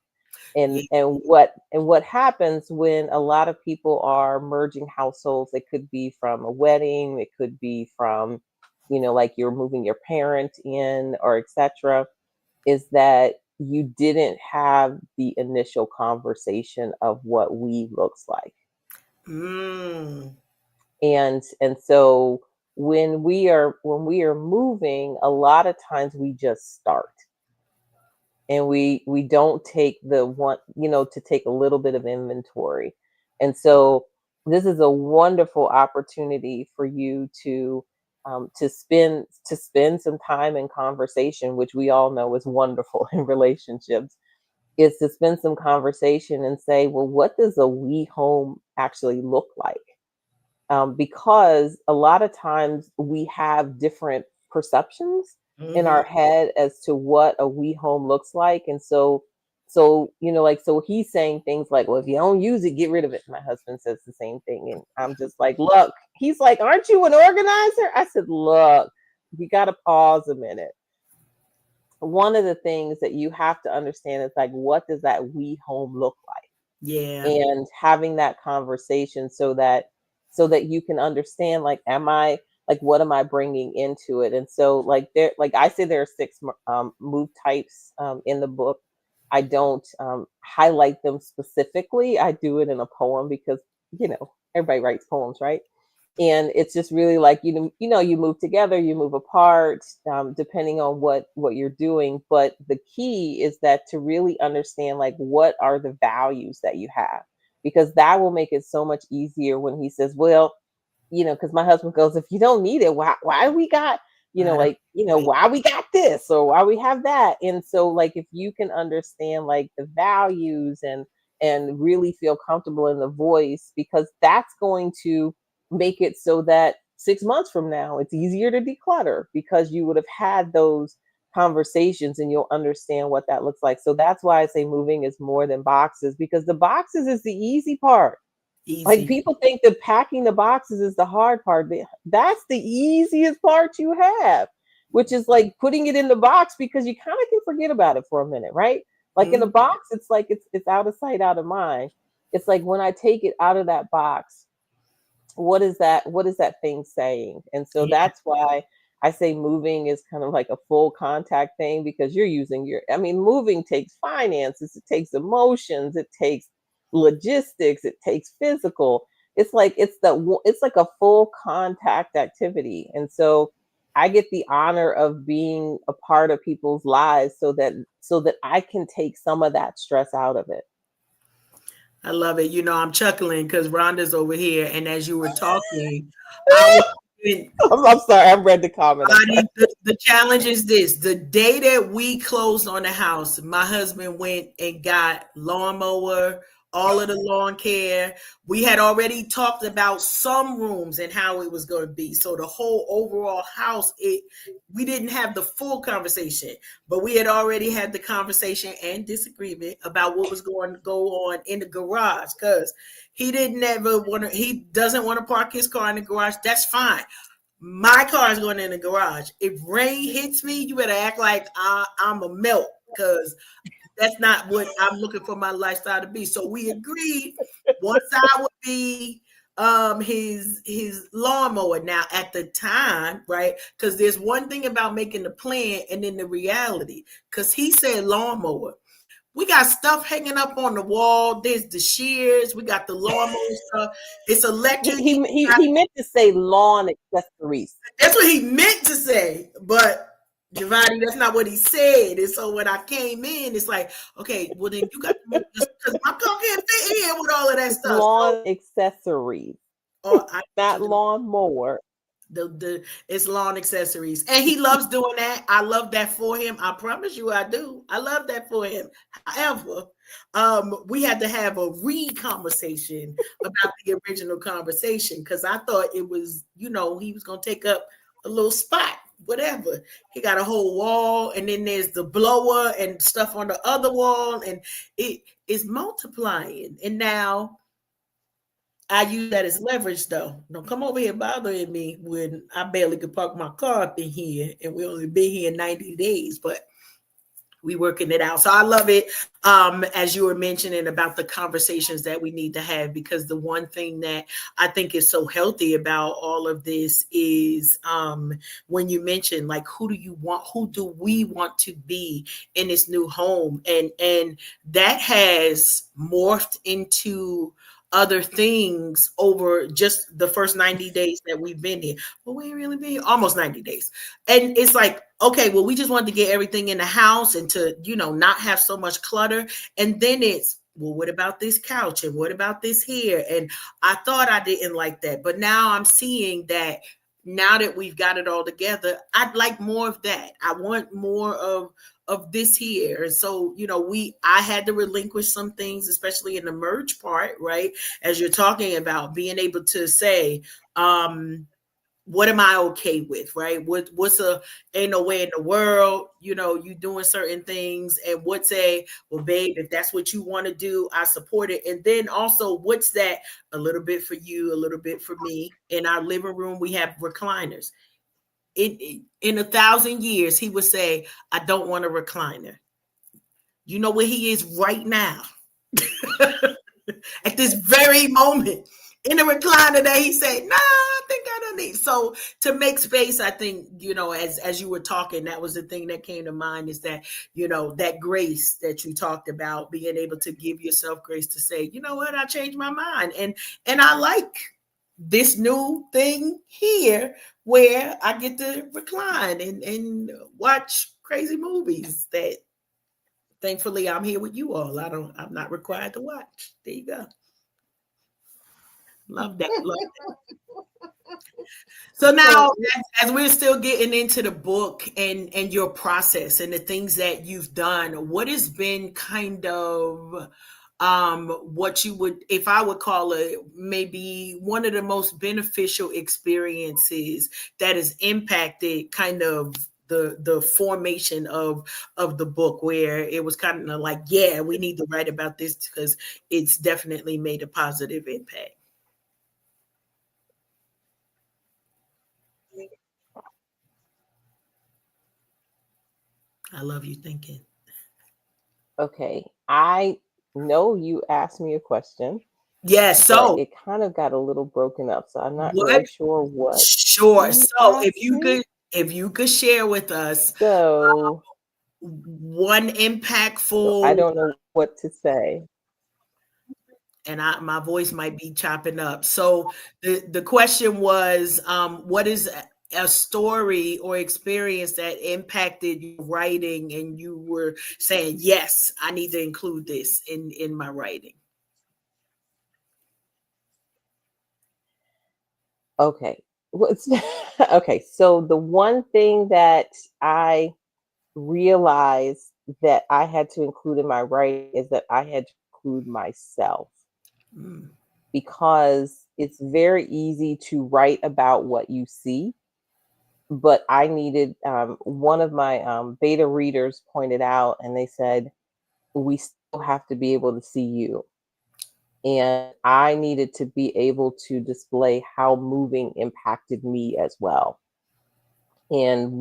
And what happens when a lot of people are merging households? It could be from a wedding, it could be from, like you're moving your parent in or etc. Is that you didn't have the initial conversation of what we looks like. And so when we are moving, a lot of times we just start, and we don't take the one, to take a little bit of inventory. And so this is a wonderful opportunity for you to spend some time in conversation, which we all know is wonderful in relationships, is to spend some conversation and say, well, what does a we home actually look like? Because a lot of times we have different perceptions in our head as to what a we home looks like. And so he's saying things like, well, if you don't use it, get rid of it. My husband says the same thing. And I'm just like, look, he's like, aren't you an organizer? I said, look, you got to pause a minute. One of the things that you have to understand is like, what does that we home look like? Yeah. And having that conversation so that you can understand, like, what am I bringing into it? And so like I say, there are 6 move types in the book. I don't highlight them specifically. I do it in a poem because, everybody writes poems, right? And it's just really like, you move together, you move apart, depending on what you're doing. But the key is that to really understand, like, what are the values that you have, because that will make it so much easier when he says, well, because my husband goes, if you don't need it, why we got, why we got this or why we have that. And so, like, if you can understand, like, the values and really feel comfortable in the voice, because that's going to make it so that 6 months from now, it's easier to declutter because you would have had those conversations and you'll understand what that looks like. So that's why I say moving is more than boxes, because the boxes is the easy part. Easy. Like, people think that packing the boxes is the hard part. That's the easiest part you have, which is like putting it in the box, because you kind of can forget about it for a minute, right? Like in a box, it's like it's out of sight, out of mind. It's like when I take it out of that box, what is that thing saying? And so that's why I say moving is kind of like a full contact thing, because you're using moving takes finances, it takes emotions, it takes logistics, it takes physical. It's like a full contact activity. And so I get the honor of being a part of people's lives so that I can take some of that stress out of it. I love it. I'm chuckling because Rhonda's over here, and as you were talking, I'm sorry, I read the comment. The challenge is this: the day that we closed on the house, my husband went and got lawnmower, all of the lawn care. We had already talked about some rooms and how it was going to be. So the whole overall house, we didn't have the full conversation, but we had already had the conversation and disagreement about what was going to go on in the garage, because he doesn't want to park his car in the garage. That's fine. My car is going in the garage. If rain hits me, you better act like I'm a melt, because that's not what I'm looking for my lifestyle to be. So we agreed one side would be his lawnmower. Now at the time, right? Because there's one thing about making the plan and then the reality. Because he said lawnmower. We got stuff hanging up on the wall. There's the shears. We got the lawnmower stuff. It's electric. He meant to say lawn accessories. That's what he meant to say, but Giovanni, that's not what he said. And so when I came in, it's like, okay, well then you got to move this because my car can't fit in with all of that It's stuff. lawn accessories, I not lawn mower. the it's lawn accessories, and he loves doing that. I love that for him. I promise you, I do. I love that for him. However, we had to have a re-conversation about the original conversation because I thought it was, he was gonna take up a little spot, whatever. He got a whole wall, and then there's the blower and stuff on the other wall, and it is multiplying. And now I use that as leverage, though. Don't come over here bothering me when I barely could park my car up in here, and we only been here 90 days, but we working it out. So I love it. As you were mentioning about the conversations that we need to have, because the one thing that I think is so healthy about all of this is when you mention like who do we want to be in this new home, and that has morphed into other things over just the first 90 days that we've been here. But we ain't really been here almost 90 days. And it's like, okay, well, we just wanted to get everything in the house and to, not have so much clutter. And then it's, well, what about this couch? And what about this here? And I thought I didn't like that. But now I'm seeing that now that we've got it all together, I'd like more of that. I want more of this here. And so, I had to relinquish some things, especially in the merge part, right? As you're talking about being able to say, what am I okay with, right? What's ain't no way in the world, you doing certain things, and what's well, babe, if that's what you want to do, I support it. And then also, what's that a little bit for you, a little bit for me. In our living room, we have recliners. In 1,000 years, he would say, I don't want a recliner. You know where he is right now? At this very moment, in a recliner that he said, nah, I think I don't need. So to make space, I think, as you were talking, that was the thing that came to mind, is that, that grace that you talked about, being able to give yourself grace to say, you know what, I changed my mind. And I like this new thing here where I get to recline and watch crazy movies that thankfully I'm here with you all. I'm not required to watch. There you go. Love that. Love that. So now, as we're still getting into the book and your process and the things that you've done, what has been kind of what you would, if I would call it, maybe one of the most beneficial experiences that has impacted kind of the formation of the book, where it was kind of like, yeah, we need to write about this because it's definitely made a positive impact. I love you thinking. Okay, I know you asked me a question, Yes. but So it kind of got a little broken up, so I'm not what? really sure what Sure. you So asked me. if you could share with us So, one so I impactful, don't know what to say. and my voice might be chopping up. So the question was, what is a story or experience that impacted your writing, and you were saying, yes, I need to include this in my writing. Okay. What's okay, so the one thing that I realized that I had to include in my writing is that I had to include myself, Mm, because it's very easy to write about what you see. But I needed, one of my beta readers pointed out, and they said, we still have to be able to see you. And I needed to be able to display how moving impacted me as well, and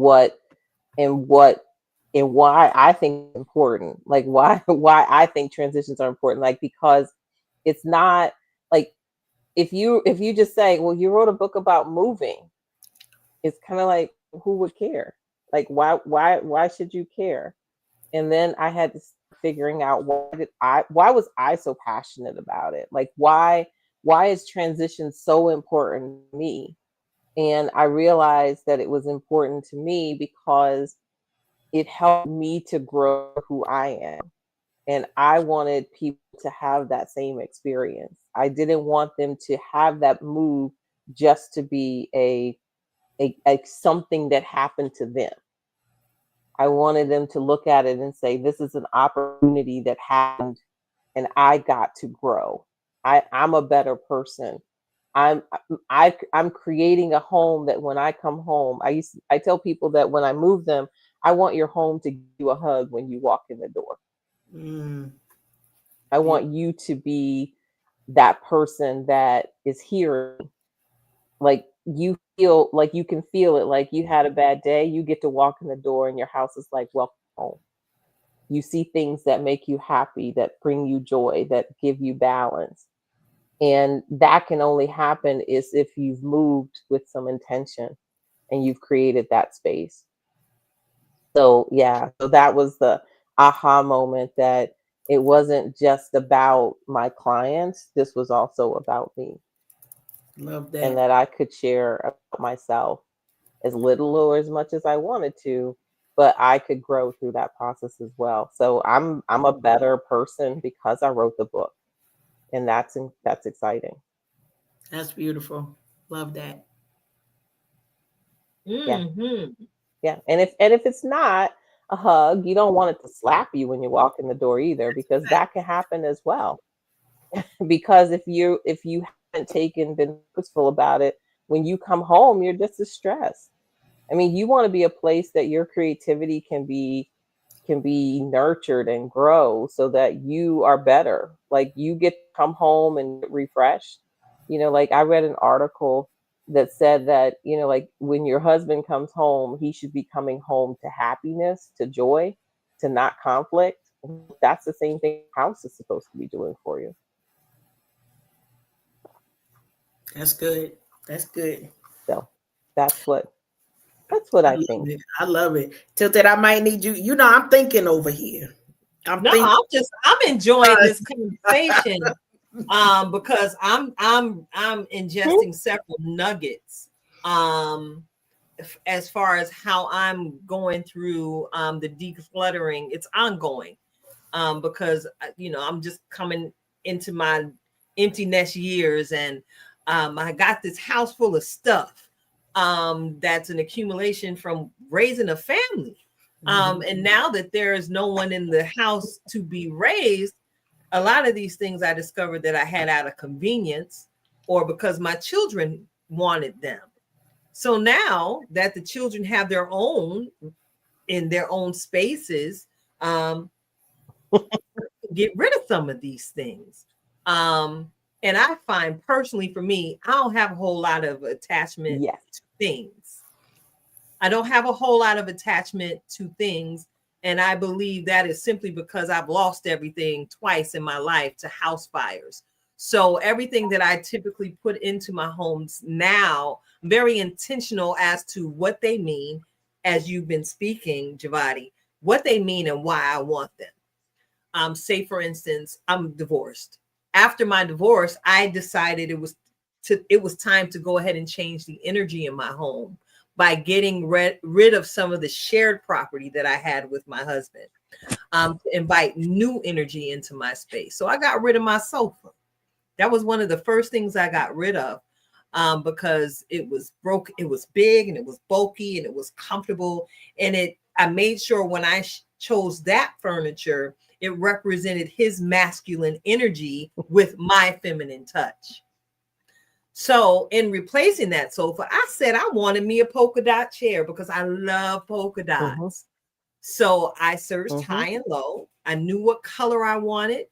and what and why I think it's important. Like why I think transitions are important. Like, because it's not like, if you just say, well, you wrote a book about moving, it's kind of like, who would care? Like, why should you care? And then I had to start figuring out, why was I so passionate about it? Like, why is transition so important to me? And I realized that it was important to me because it helped me to grow who I am. And I wanted people to have that same experience. I didn't want them to have that move just to be a something that happened to them. I wanted them to look at it and say, this is an opportunity that happened and I got to grow. I'm a better person. I'm I'm creating a home that when I come home, I tell people that when I move them, I want your home to give you a hug when you walk in the door. Mm. I want you to be that person that is hearing, like you feel like you can feel it, like you had a bad day, you get to walk in the door and your house is like, welcome home. You see things that make you happy, that bring you joy, that give you balance. And that can only happen is if you've moved with some intention and you've created that space. So yeah, so that was the aha moment, that it wasn't just about my clients, this was also about me, Love and that. that I could share about myself as little or as much as I wanted to, but I could grow through that process as well. So I'm a better person because I wrote the book, and that's exciting. That's beautiful. Love that. Yeah. Hmm. Yeah. And if it's not a hug, you don't want it to slap you when you walk in the door either, because that can happen as well. Because if you haven't been purposeful about it, when you come home, you're just as stressed. I mean, you want to be a place that your creativity can be nurtured and grow so that you are better. Like you get to come home and get refreshed. Like I read an article that said that, like when your husband comes home, he should be coming home to happiness, to joy, to not conflict. That's the same thing the house is supposed to be doing for you. That's good. That's good. So that's what I I love think. it. I love it. Tilted, I might need you. I'm thinking over here. I'm No, thinking. I'm enjoying this conversation because I'm Hmm? ingesting several nuggets as far as how I'm going through the decluttering. It's ongoing because I'm just coming into my empty nest years, and I got this house full of stuff that's an accumulation from raising a family. And now that there is no one in the house to be raised, a lot of these things I discovered that I had out of convenience or because my children wanted them. So now that the children have their own in their own spaces, um, get rid of some of these things. And I find personally for me, I don't have a whole lot of attachment Yes. to things. I don't have a whole lot of attachment to things. And I believe that is simply because I've lost everything twice in my life to house fires. So everything that I typically put into my homes now, I'm very intentional as to what they mean, as you've been speaking, Jevati, what they mean and why I want them. Say for instance, I'm divorced. After my divorce, I decided it was time to go ahead and change the energy in my home by getting rid of some of the shared property that I had with my husband, to invite new energy into my space. So I got rid of my sofa. That was one of the first things I got rid of, because it was broke, it was big and it was bulky and it was comfortable. And I made sure when I chose that furniture, it represented his masculine energy with my feminine touch. So in replacing that sofa, I said I wanted me a polka dot chair because I love polka Hmm. dots. So I searched Hmm. high and low. I knew what color I wanted,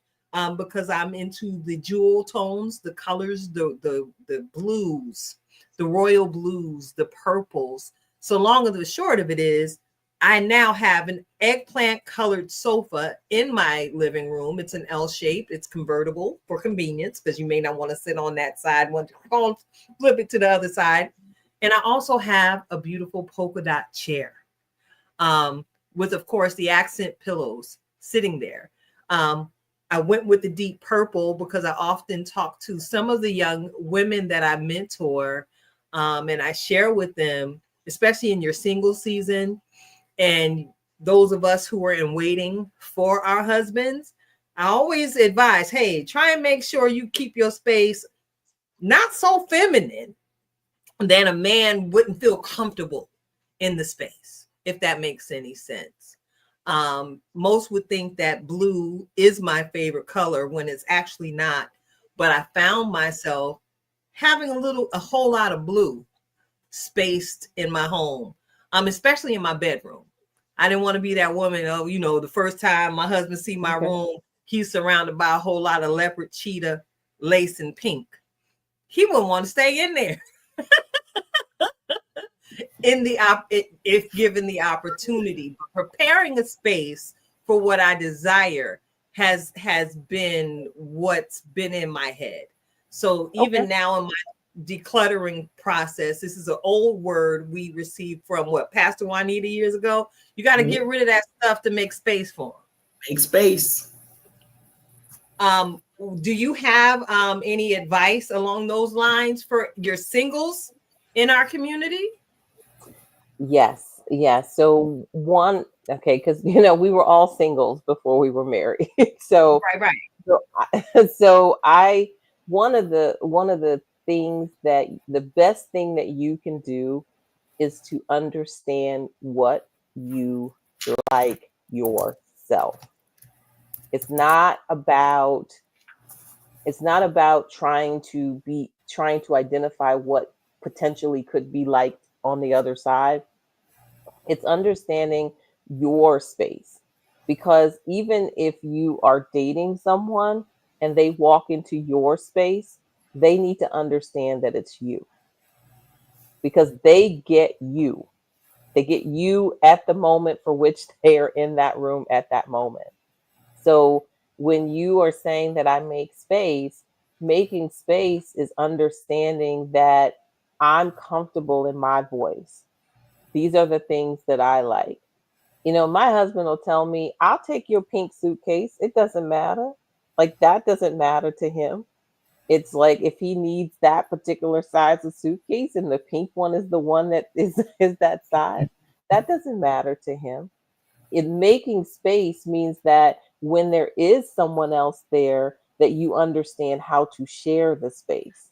because I'm into the jewel tones, the colors, the blues, the royal blues, the purples. So long and the short of it is, I now have an eggplant colored sofa in my living room. It's an L shape. It's convertible for convenience because you may not want to sit on that side. Want to flip it to the other side. And I also have a beautiful polka dot chair, um, with, of course, the accent pillows sitting there. I went with the deep purple because I often talk to some of the young women that I mentor, and I share with them, especially in your single season, and those of us who are in waiting for our husbands, I always advise, hey, try and make sure you keep your space not so feminine that a man wouldn't feel comfortable in the space, if that makes any sense. Most would think that blue is my favorite color when it's actually not. But I found myself having a whole lot of blue spaced in my home, especially in my bedroom. I didn't want to be that woman. Oh, the first time my husband see my room, he's surrounded by a whole lot of leopard, cheetah, lace, and pink. He wouldn't want to stay in there. If given the opportunity. Preparing a space for what I desire has been what's been in my head. So even now in my decluttering process, this is an old word we received from Pastor Juanita years ago. You got to get rid of that stuff to make space for them. Make space. Do you have any advice along those lines for your singles in our community? Yes. So because we were all singles before we were married. So right. So one of the things that the best thing that you can do is to understand what you like yourself. It's not about trying to identify what potentially could be liked on the other side. It's understanding your space, because even if you are dating someone and they walk into your space, they need to understand that it's you, because they get you at the moment for which they are in that room at that moment. So when you are saying that I make space, making space is understanding that I'm comfortable in my voice. These are the things that I like. My husband will tell me, I'll take your pink suitcase. It doesn't matter. Like, that doesn't matter to him. It's like, if he needs that particular size of suitcase and the pink one is the one that is that size, that doesn't matter to him. Making space means that when there is someone else there, that you understand how to share the space.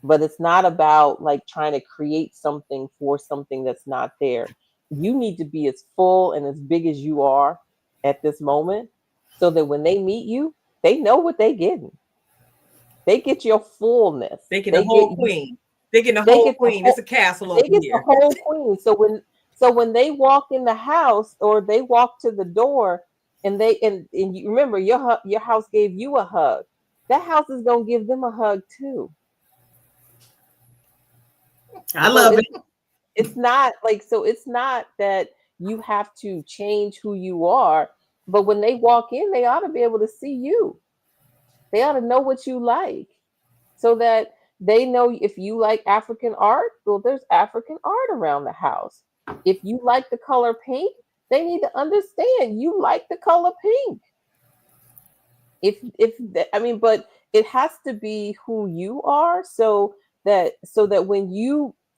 But it's not about like trying to create something for something that's not there. You need to be as full and as big as you are at this moment, so that when they meet you, they know what they're getting. They get your fullness. They get the whole queen. They get the whole queen. It's a castle over here. They get the whole queen. So when they walk in the house or they walk to the door, and you remember your house gave you a hug, that house is gonna give them a hug too. I love it. It's not that you have to change who you are, but when they walk in, they ought to be able to see you. They ought to know what you like, so that they know if you like African art, well, there's African art around the house. If you like the color pink, they need to understand you like the color pink. But it has to be who you are, so that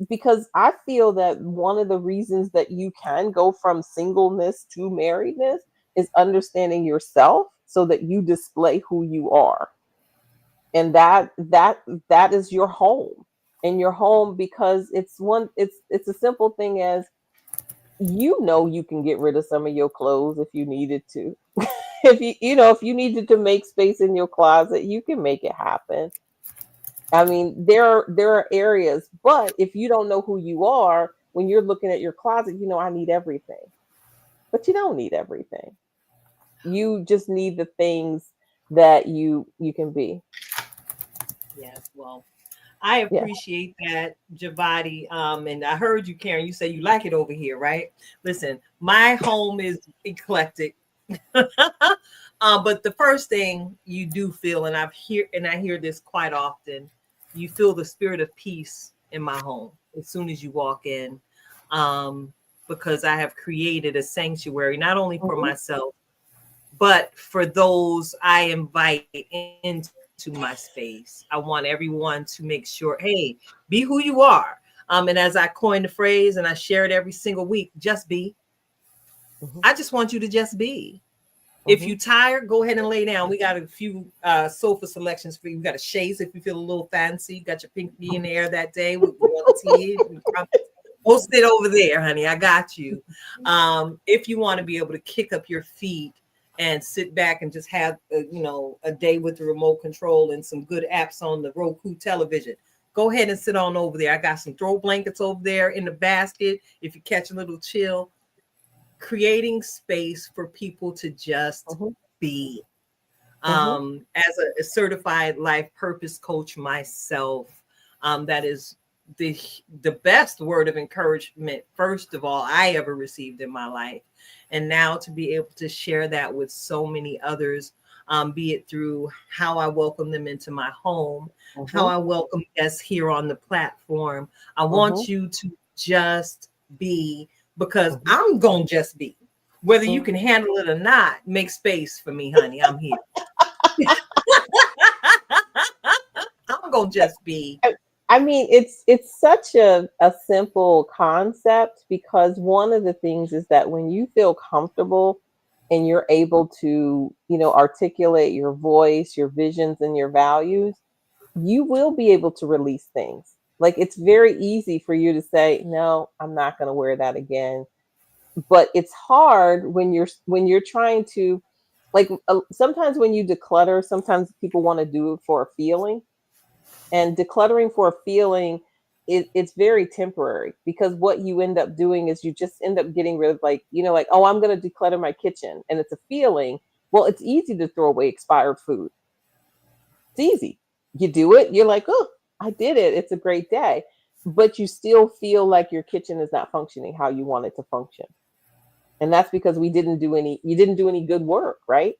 because I feel that one of the reasons that you can go from singleness to marriedness is understanding yourself, so that you display who you are. And that is your home. And your home, because it's a simple thing as, you can get rid of some of your clothes if you needed to. If you needed to make space in your closet, you can make it happen. I mean, there are areas, but if you don't know who you are, when you're looking at your closet, I need everything. But you don't need everything. You just need the things that you can be. Yes, well, I appreciate that, Jevata. And I heard you, Karen. You say you like it over here, right? Listen, my home is eclectic. But the first thing you do feel, and I hear this quite often, you feel the spirit of peace in my home as soon as you walk in, because I have created a sanctuary, not only for myself, but for those I invite into my space. I want everyone to make sure, hey, be who you are. And as I coined the phrase, and I share it every single week, just be. I just want you to just be. If you're tired, go ahead and lay down. We got a few sofa selections for you. We got a shades if you feel a little fancy. You got your pinky in the air that day. We want to tea. Go sit over there, honey. I got you. If you want to be able to kick up your feet and sit back and just have a day with the remote control and some good apps on the Roku television, go ahead and sit on over there. I got some throw blankets over there in the basket. If you catch a little chill, creating space for people to just be. As a certified life purpose coach myself, that is the best word of encouragement, first of all, I ever received in my life. And now to be able to share that with so many others, be it through how I welcome them into my home, how I welcome guests here on the platform. I want you to just be, because I'm going to just be. Whether you can handle it or not, make space for me, honey. I'm here. I'm going to just be. I mean, it's such a simple concept, because one of the things is that when you feel comfortable and you're able to, articulate your voice, your visions, and your values, you will be able to release things. Like, it's very easy for you to say, no, I'm not going to wear that again. But it's hard when you're trying to, like, sometimes when you declutter, sometimes people want to do it for a feeling. And decluttering for a feeling, it's very temporary, because what you end up doing is you just end up getting rid of, like, oh, I'm going to declutter my kitchen, and it's a feeling. Well, it's easy to throw away expired food. It's easy. You do it. You're like, oh, I did it. It's a great day. But you still feel like your kitchen is not functioning how you want it to function. And that's because you didn't do any good work, right?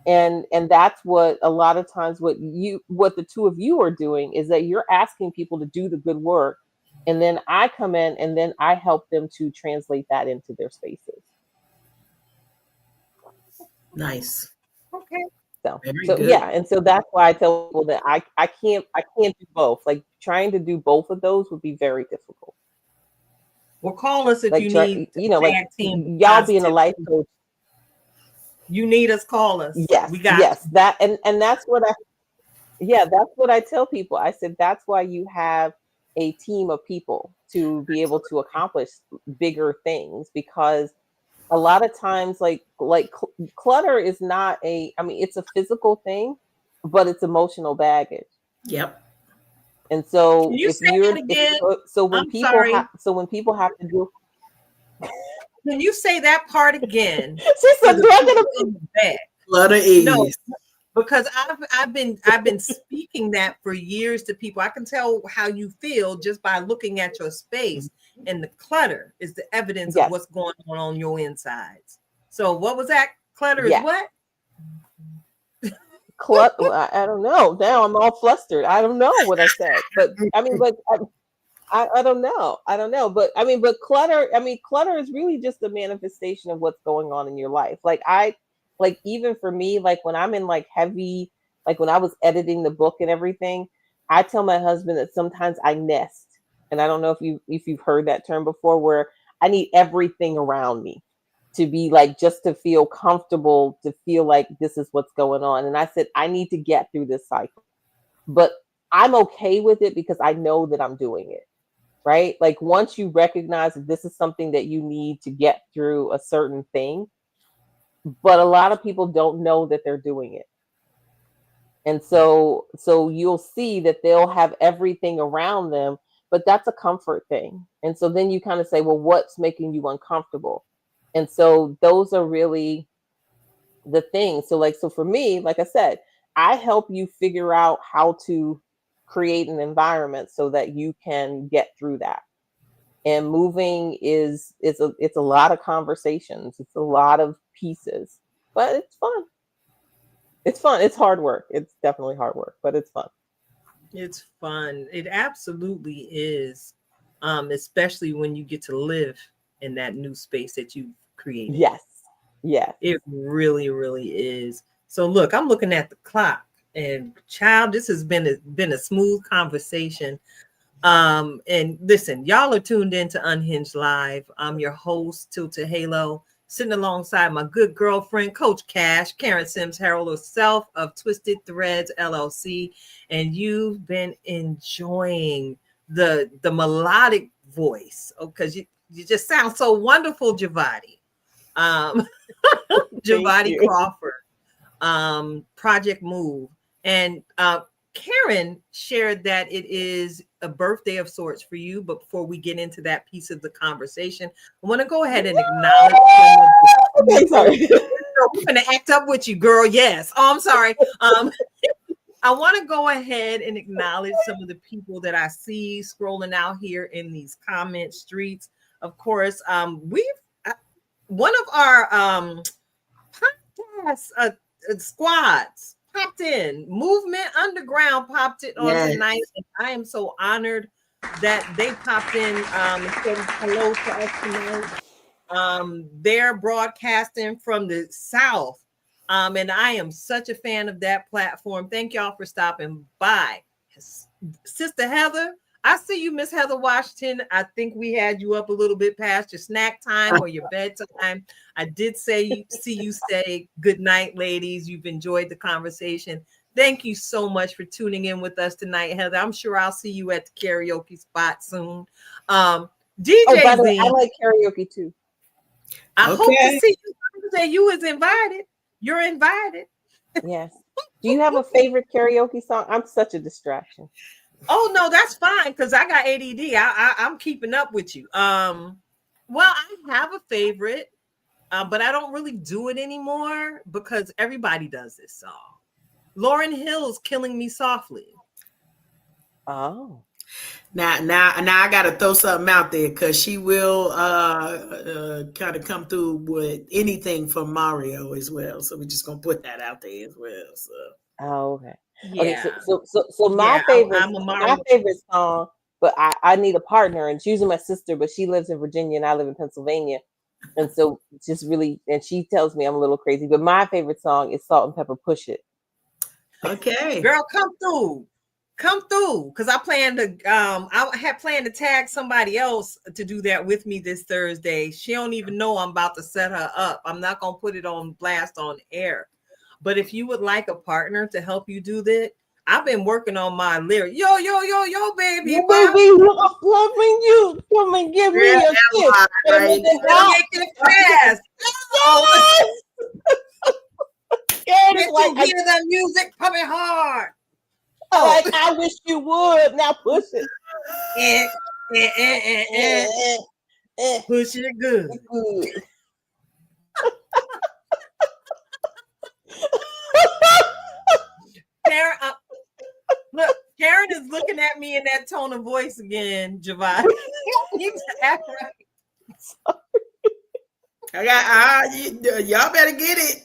And that's what a lot of times what the two of you are doing is that you're asking people to do the good work, and then I come in and then I help them to translate that into their spaces. Nice. Okay. So yeah, and so that's why I tell people that I can't do both. Like, trying to do both of those would be very difficult. Well, call us if you need, like y'all being a life coach. You need us, call us. Yes, we got yes, that and that's what I tell people. I said that's why you have a team of people to be able to accomplish bigger things, because a lot of times, like clutter is not it's a physical thing, but it's emotional baggage. Yep. And so Can you if say you're that again? when people have to do. Can you say that part again? She said, Clutter is. No, because I've been speaking that for years to people. I can tell how you feel just by looking at your space, and the clutter is the evidence of what's going on your insides. So what was that? Clutter is what? Clutter. I don't know. Now I'm all flustered. I don't know what I said, but I don't know. I don't know. But clutter. Clutter is really just a manifestation of what's going on in your life. Like even for me, like when I'm in like heavy, like when I was editing the book and everything, I tell my husband that sometimes I nest, and I don't know if you've heard that term before, where I need everything around me to be like, just to feel comfortable, to feel like this is what's going on. And I said, I need to get through this cycle, but I'm okay with it because I know that I'm doing it. Right? Like once you recognize that this is something that you need to get through a certain thing, but a lot of people don't know that they're doing it. And so you'll see that they'll have everything around them, but that's a comfort thing. And so then you kind of say, well, what's making you uncomfortable? And so those are really the things. So for me, like I said, I help you figure out how to create an environment so that you can get through that. And moving it's a lot of conversations. It's a lot of pieces, but it's fun. It's fun. It's hard work. It's definitely hard work, but it's fun. It's fun. It absolutely is. Especially when you get to live in that new space that you've created. Yes. Yes. It really, really is. So look, I'm looking at the clock, and child, this has been a smooth conversation. And listen, y'all are tuned in to Unhinged Live. I'm your host, Tilted Halo, sitting alongside my good girlfriend, Coach Cash, Karen Sims Harold herself of Twisted Threads LLC. And you've been enjoying the melodic voice because you just sound so wonderful, Jevati. Jevata Crawford, Project Move. And Karen shared that it is a birthday of sorts for you. But before we get into that piece of the conversation, I want to go ahead and acknowledge some of the Okay, sorry. we're going to act up with you, girl. Yes. Oh, I'm sorry. I want to go ahead and acknowledge some of the people that I see scrolling out here in these comment streets. Of course, one of our podcast squads popped in. Movement Underground popped it on tonight. And I am so honored that they popped in and said hello to us tonight. They're broadcasting from the South. And I am such a fan of that platform. Thank y'all for stopping by. Sister Heather, I see you, Miss Heather Washington. I think we had you up a little bit past your snack time or your bedtime. I did see you say good night, ladies. You've enjoyed the conversation. Thank you so much for tuning in with us tonight, Heather. I'm sure I'll see you at the karaoke spot soon. DJ by the way, Z, I like karaoke too. I hope to see you Thursday. You was invited. You're invited. Yes. Do you have a favorite karaoke song? I'm such a distraction. Oh no, that's fine because I got ADD. I'm keeping up with you. Well, I have a favorite, but I don't really do it anymore because everybody does this song. Lauryn Hill's "Killing Me Softly." Oh. Now I gotta throw something out there because she will kind of come through with anything from Mario as well. So we're just gonna put that out there as well. So okay. Yeah. Okay, so my favorite song, but I need a partner, and she's usually my sister, but she lives in Virginia and I live in Pennsylvania. And so just really, and she tells me I'm a little crazy, but my favorite song is Salt and Pepper Push It. Okay. Girl, come through. Because I had planned to tag somebody else to do that with me this Thursday. She don't even know I'm about to set her up. I'm not going to put it on blast on air. But if you would like a partner to help you do that, I've been working on my lyric. Yo, baby. Yo, baby, I'm loving you. Come and give me a kiss. Make it fast. It's like I hear that music coming hard. Like I wish you would. Now push it. Push it good. Karen, look, Karen is looking at me in that tone of voice again, Jevata. You act right. I got y'all better get it.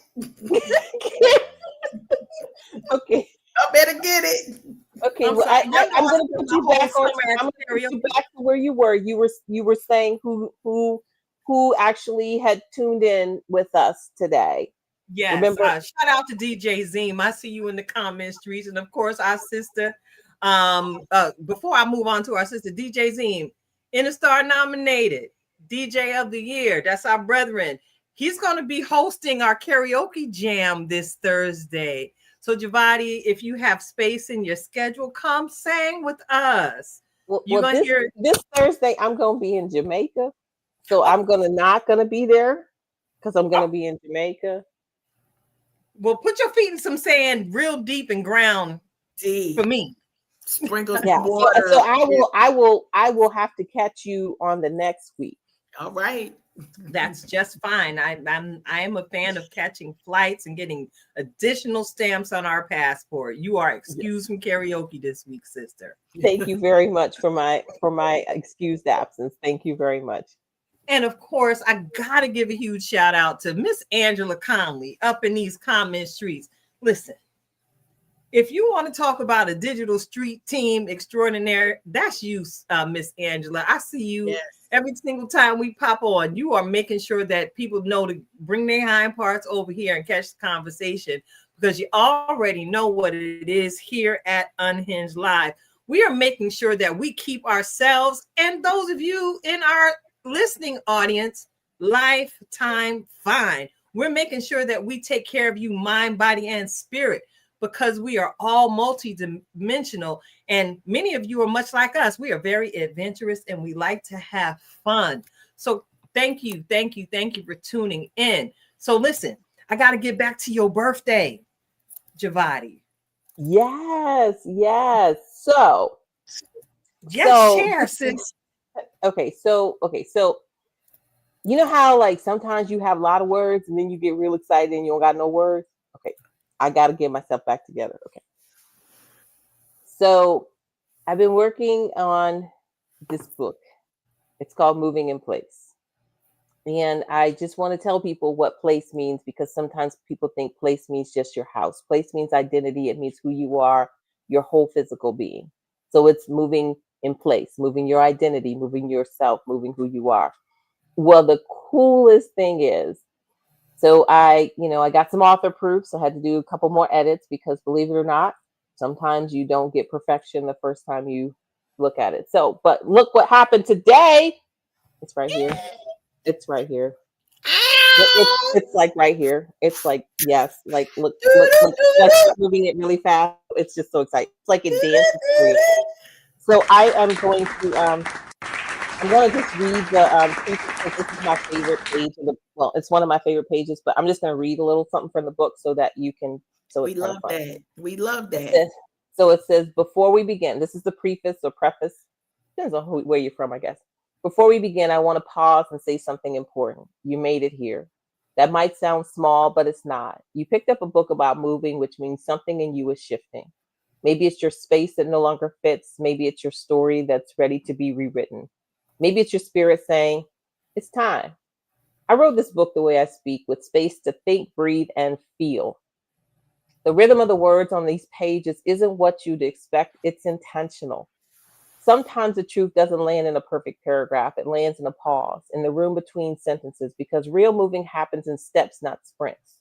Okay. Y'all better get it. Okay, I'm going to put you back on. I'm going to put you back to where you were. You were saying who actually had tuned in with us today. Yes. Remember? Shout out to DJ Zeem. I see you in the comment streets, and of course our sister. Before I move on to our sister, DJ Zeem, Interstar nominated DJ of the Year. That's our brethren. He's going to be hosting our karaoke jam this Thursday. So, Jevati, if you have space in your schedule, come sing with us. This Thursday, I'm going to be in Jamaica. So I'm not going to be there because I'm going to be in Jamaica. Well, put your feet in some sand real deep and ground for me. Sprinkle water. So I will have to catch you on the next week. All right. That's just fine. I am a fan of catching flights and getting additional stamps on our passport. You are excused from karaoke this week, sister. Thank you very much for my excused absence. Thank you very much. And of course, I gotta give a huge shout out to Miss Angela Conley up in these comment streets. Listen, if you want to talk about a digital street team extraordinaire, that's you, Miss Angela. I see you every single time we pop on. You are making sure that people know to bring their hind parts over here and catch the conversation because you already know what it is here at Unhinged Live. We are making sure that we keep ourselves and those of you in our listening audience lifetime fine. We're making sure that we take care of you, mind, body, and spirit, because we are all multidimensional. And many of you are much like us. We are very adventurous and we like to have fun. So thank you for tuning in. So listen, I got to get back to your birthday, Jevati. Yes, yes. So, Just share, sis. okay, so you know how like sometimes you have a lot of words and then you get real excited and you don't got no words? Okay, I got to get myself back together. Okay. So, I've been working on this book. It's called Moving in Place. And I just want to tell people what place means, because sometimes people think place means just your house. Place means identity. It means who you are, your whole physical being. So it's moving in place, moving your identity, moving yourself, moving who you are. Well, the coolest thing is, so I got some author proofs. I had to do a couple more edits because, believe it or not, sometimes you don't get perfection the first time you look at it. So, but look what happened today. It's right here. It's right here. It's like right here. It's like, yes, like look, like moving it really fast. It's just so exciting. It's like it dances for you. So I'm going to just read the preface, because this is my favorite page of the, well, it's one of my favorite pages, but I'm just going to read a little something from the book so that you can, so We it's kind love of fun. that. We love It that. says, so it says, before we begin, this is the preface or preface, depends on where you're from, I guess. Before we begin, I want to pause and say something important. You made it here. That might sound small, but it's not. You picked up a book about moving, which means something in you is shifting. Maybe it's your space that no longer fits. Maybe it's your story that's ready to be rewritten. Maybe it's your spirit saying, it's time. I wrote this book the way I speak, with space to think, breathe, and feel. The rhythm of the words on these pages isn't what you'd expect, it's intentional. Sometimes the truth doesn't land in a perfect paragraph, it lands in a pause, in the room between sentences, because real moving happens in steps, not sprints.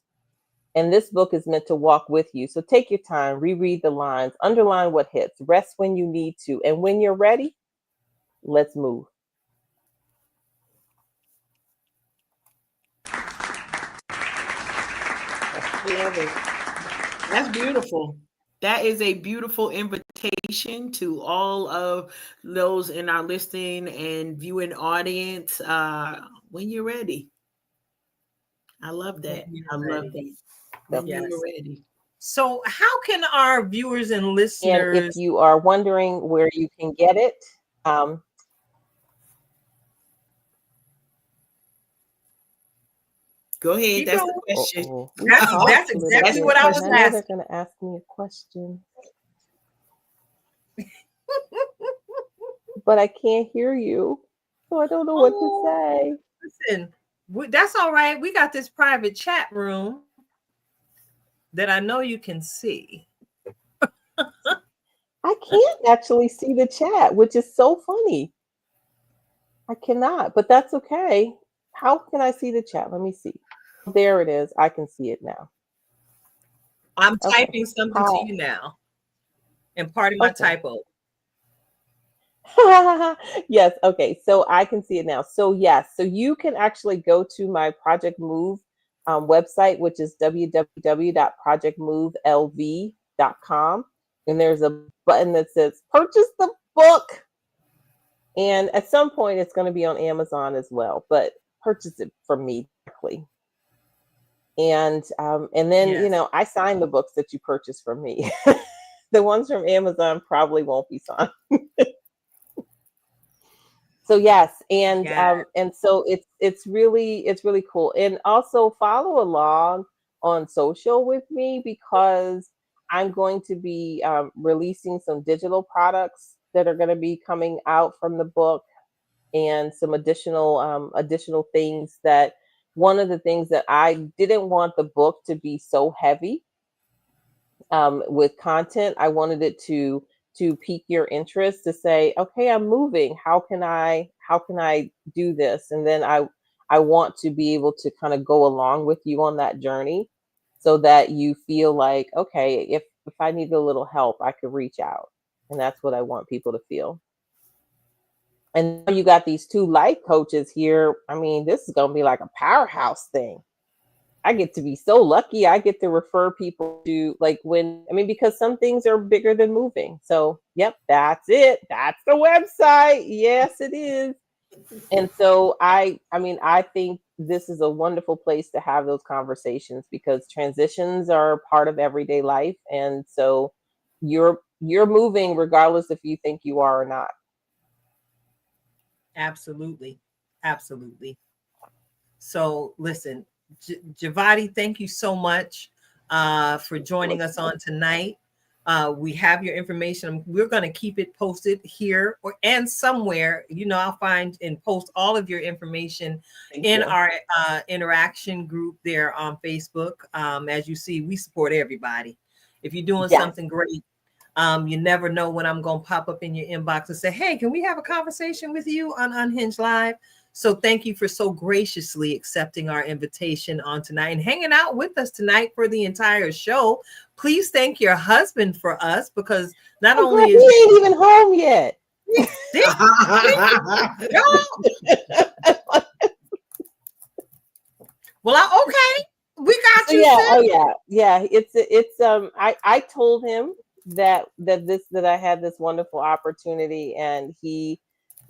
And this book is meant to walk with you. So take your time, reread the lines, underline what hits, rest when you need to. And when you're ready, let's move. I love it. That's beautiful. That is a beautiful invitation to all of those in our listening and viewing audience. When you're ready. I love When that. you're I love ready. that. So, When you're Yes. ready. So, how can our viewers and and if listeners? you are wondering where you can get it, um, Go ahead. Keep That's the going. question. we That's talked that's a little exactly bit, what I and was I know they're asking. going to ask me a question, but I can't hear you, so I don't know what to Oh, say. listen, that's all right. We got this private chat room that I know you can see. I can't actually see the chat, which is so funny. I cannot, but that's okay. How can I see the chat? Let me see. There it is. I can see it now. I'm Okay. typing something to Hi. you now, and part of my Okay. typo. Yes. Okay. So I can see it now. So yes. So you can actually go to my Project Move website, which is www.projectmovelv.com. And there's a button that says purchase the book. And at some point, it's going to be on Amazon as well, but purchase it from me directly. And then Yes. I sign the books that you purchase from me. The ones from Amazon probably won't be signed. So yes, Yes. and so it's really cool. And also follow along on social with me, because I'm going to be releasing some digital products that are going to be coming out from the book, and some additional things. That one of the things that I didn't want the book to be so heavy with content. I wanted it to pique your interest, to say, okay, I'm moving. How can I do this? And then I want to be able to kind of go along with you on that journey, so that you feel like, okay, if I need a little help, I could reach out. And that's what I want people to feel. And now you got these two life coaches here. I mean, this is going to be like a powerhouse thing. I get to be so lucky. I get to refer people to, like, because some things are bigger than moving. So, yep, that's it. That's the website. Yes, it is. And so I think this is a wonderful place to have those conversations, because transitions are part of everyday life. And so you're moving regardless if you think you are or not. Absolutely. Absolutely. So listen, Jevati, thank you so much for joining us on tonight. We have your information. We're going to keep it posted here and somewhere. I'll find and post all of your information in our interaction group there on Facebook. As you see, we support everybody. If you're doing something great, you never know when I'm going to pop up in your inbox and say, hey, can we have a conversation with you on Unhinged Live? So thank you for so graciously accepting our invitation on tonight and hanging out with us tonight for the entire show. Please thank your husband for us, because not only is he ain't even home yet. Well, okay, we got you. Yeah. It's I told him that I had this wonderful opportunity, and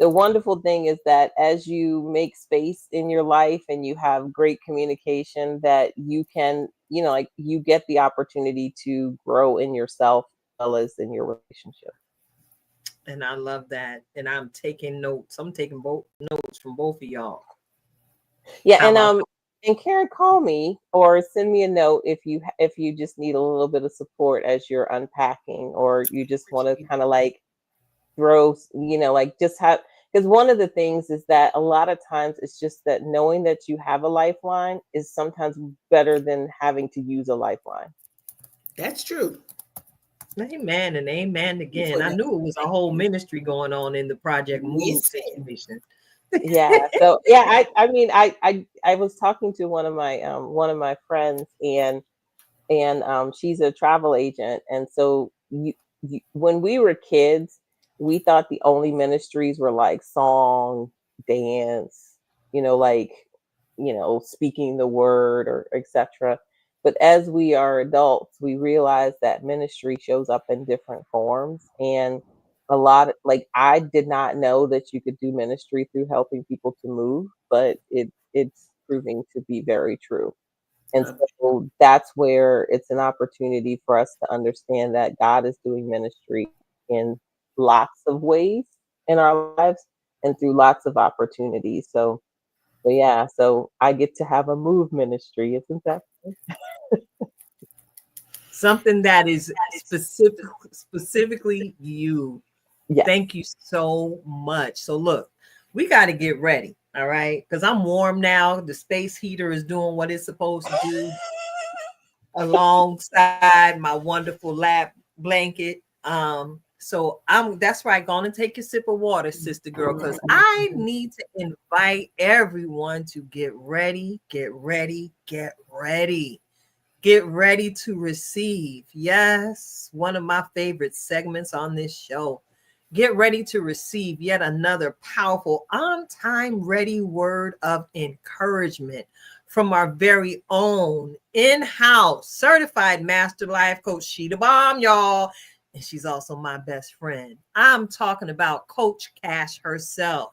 the wonderful thing is that as you make space in your life and you have great communication, that you can, you get the opportunity to grow in yourself as well as in your relationship. And I love that. And I'm taking notes. I'm taking both notes from both of y'all. Yeah. And Karen, call me or send me a note if you just need a little bit of support as you're unpacking, or you just want to kind of like throw, just have, because one of the things is that a lot of times it's just that knowing that you have a lifeline is sometimes better than having to use a lifeline. That's true. Amen and amen again. I knew it was a whole ministry going on in the Project Move situation. Yeah. So yeah, I was talking to one of my friends, and she's a travel agent, and so when we were kids, we thought the only ministries were like song, dance, speaking the word or etc. But as we are adults, we realize that ministry shows up in different forms, and a lot of, like, I did not know that you could do ministry through helping people to move, but it's proving to be very true. And so that's where it's an opportunity for us to understand that God is doing ministry in lots of ways in our lives and through lots of opportunities. So yeah, so I get to have a move ministry, isn't that something that is specifically you? Yes. Thank you so much. So look, we got to get ready. All right. Because I'm warm now. The space heater is doing what it's supposed to do alongside my wonderful lap blanket. So that's right. Gonna take a sip of water, sister girl, because I need to invite everyone to get ready, get ready, get ready. Get ready to receive. Yes, one of my favorite segments on this show. Get ready to receive yet another powerful, on-time ready word of encouragement from our very own in-house certified master life coach, Sheeta Bomb, y'all. And she's also my best friend. I'm talking about Coach Cash herself,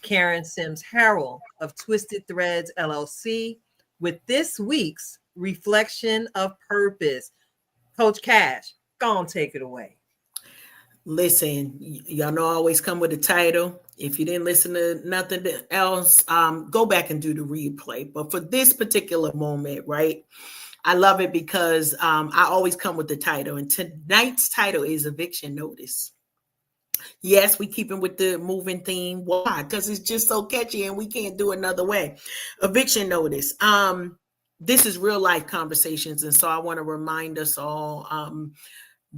Karen Sims Harrell of Twisted Threads LLC, with this week's Reflection of Purpose. Coach Cash, go on, take it away. Listen, y'all know I always come with a title. If you didn't listen to nothing else, go back and do the replay. But for this particular moment, right, I love it because I always come with the title. And tonight's title is Eviction Notice. Yes, we keeping with the moving theme. Why? Because it's just so catchy and we can't do another way. Eviction Notice. This is real life conversations. And so I want to remind us all,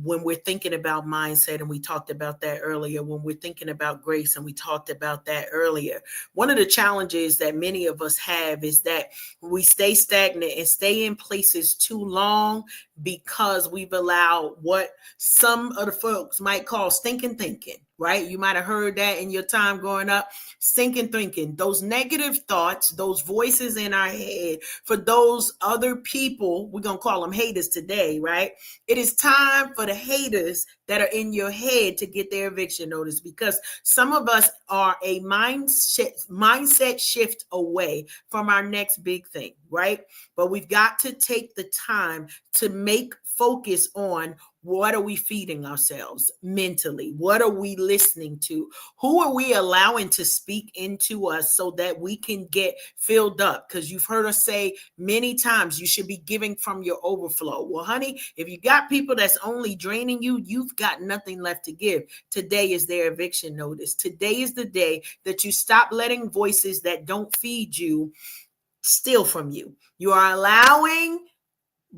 when we're thinking about mindset, and we talked about that earlier, when we're thinking about grace, and we talked about that earlier, one of the challenges that many of us have is that we stay stagnant and stay in places too long because we've allowed what some of the folks might call stinking thinking, right? You might have heard that in your time growing up. Stinking thinking, those negative thoughts, those voices in our head, for those other people, we're going to call them haters today, right? It is time for the haters that are in your head to get their eviction notice, because some of us are a mindset shift away from our next big thing, right? But we've got to take the time to make focus on what are we feeding ourselves mentally? What are we listening to? Who are we allowing to speak into us so that we can get filled up? Because you've heard us say many times, you should be giving from your overflow. Well, honey, if you got people that's only draining you, you've got nothing left to give. Today is their eviction notice. Today is the day that you stop letting voices that don't feed you steal from you. You are allowing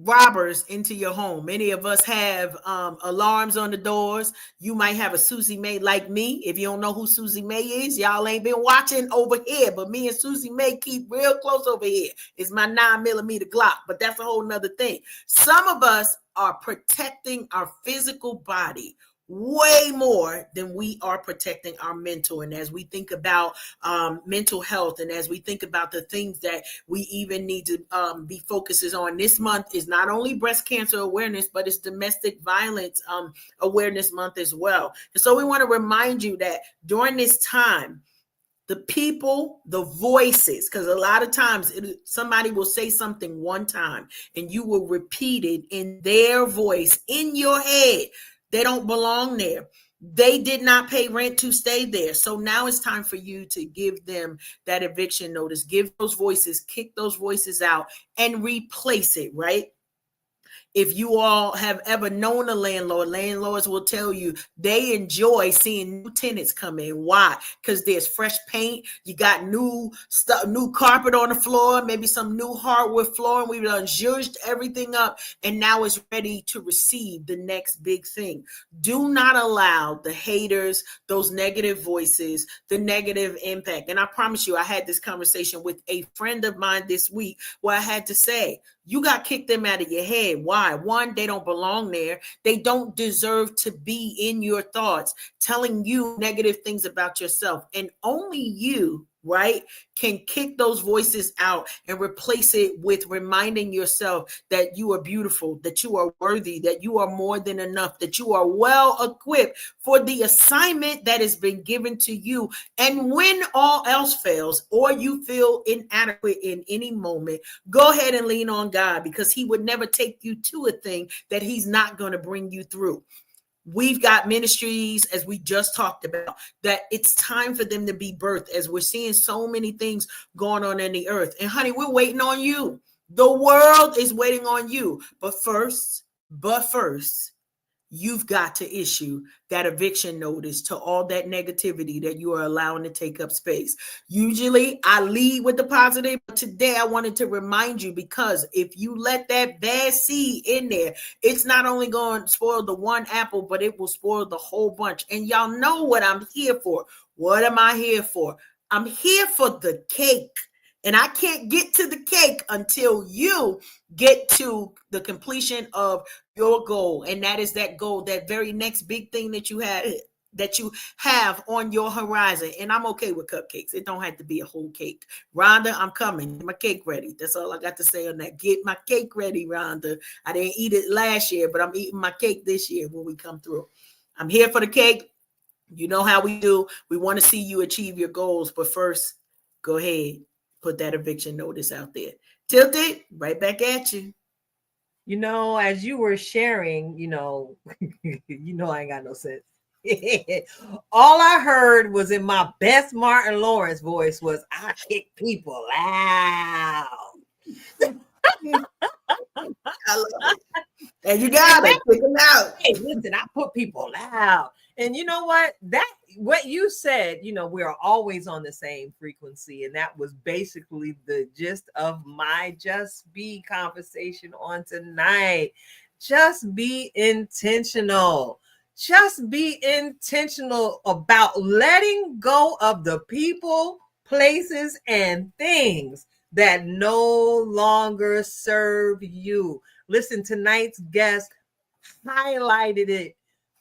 robbers into your home. Many of us have alarms on the doors. You might have a Susie May like me. If you don't know who Susie May is, y'all ain't been watching over here, but me and Susie May keep real close over here. It's my 9mm Glock, but that's a whole nother thing. Some of us are protecting our physical body way more than we are protecting our mental. And as we think about mental health, and as we think about the things that we even need to be focuses on, this month is not only breast cancer awareness, but it's domestic violence awareness month as well. And so we want to remind you that during this time, the people, the voices, because a lot of times somebody will say something one time and you will repeat it in their voice in your head. They don't belong there. They did not pay rent to stay there. So now it's time for you to give them that eviction notice. Give those voices, kick those voices out, and replace it, right? If you all have ever known a landlord, landlords will tell you they enjoy seeing new tenants come in. Why? Because there's fresh paint. You got new stuff, new carpet on the floor, maybe some new hardwood flooring. We've done zhuzhed everything up, and now it's ready to receive the next big thing. Do not allow the haters, those negative voices, the negative impact. And I promise you, I had this conversation with a friend of mine this week where I had to say, you got to kick them out of your head. Why? One, they don't belong there. They don't deserve to be in your thoughts, telling you negative things about yourself. And only you, right, can kick those voices out and replace it with reminding yourself that you are beautiful, that you are worthy, that you are more than enough, that you are well equipped for the assignment that has been given to you. And when all else fails, or you feel inadequate in any moment, go ahead and lean on God, because he would never take you to a thing that he's not going to bring you through. We've got ministries, as we just talked about, that it's time for them to be birthed, as we're seeing so many things going on in the earth. And honey, we're waiting on you. The world is waiting on you. But first, you've got to issue that eviction notice to all that negativity that you are allowing to take up space. Usually I lead with the positive, but today I wanted to remind you, because if you let that bad seed in there, it's not only going to spoil the one apple, but it will spoil the whole bunch. And y'all know what I'm here for. What am I here for? I'm here for the cake. And I can't get to the cake until you get to the completion of your goal. And that is that goal, that very next big thing that you have on your horizon. And I'm okay with cupcakes. It don't have to be a whole cake. Rhonda, I'm coming. Get my cake ready. That's all I got to say on that. Get my cake ready, Rhonda. I didn't eat it last year, but I'm eating my cake this year when we come through. I'm here for the cake. You know how we do. We want to see you achieve your goals. But first, go ahead. Put that eviction notice out there. Tilted, right back at you. You know, as you were sharing, you know I ain't got no sense. All I heard was, in my best Martin Lawrence voice, was, I kick people out. I love it. And you got it. Kick them out. Hey, listen, I put people out. And you know what? What you said, we are always on the same frequency. And that was basically the gist of my Just Be conversation on tonight. Just be intentional. Just be intentional about letting go of the people, places, and things that no longer serve you. Listen, tonight's guest highlighted it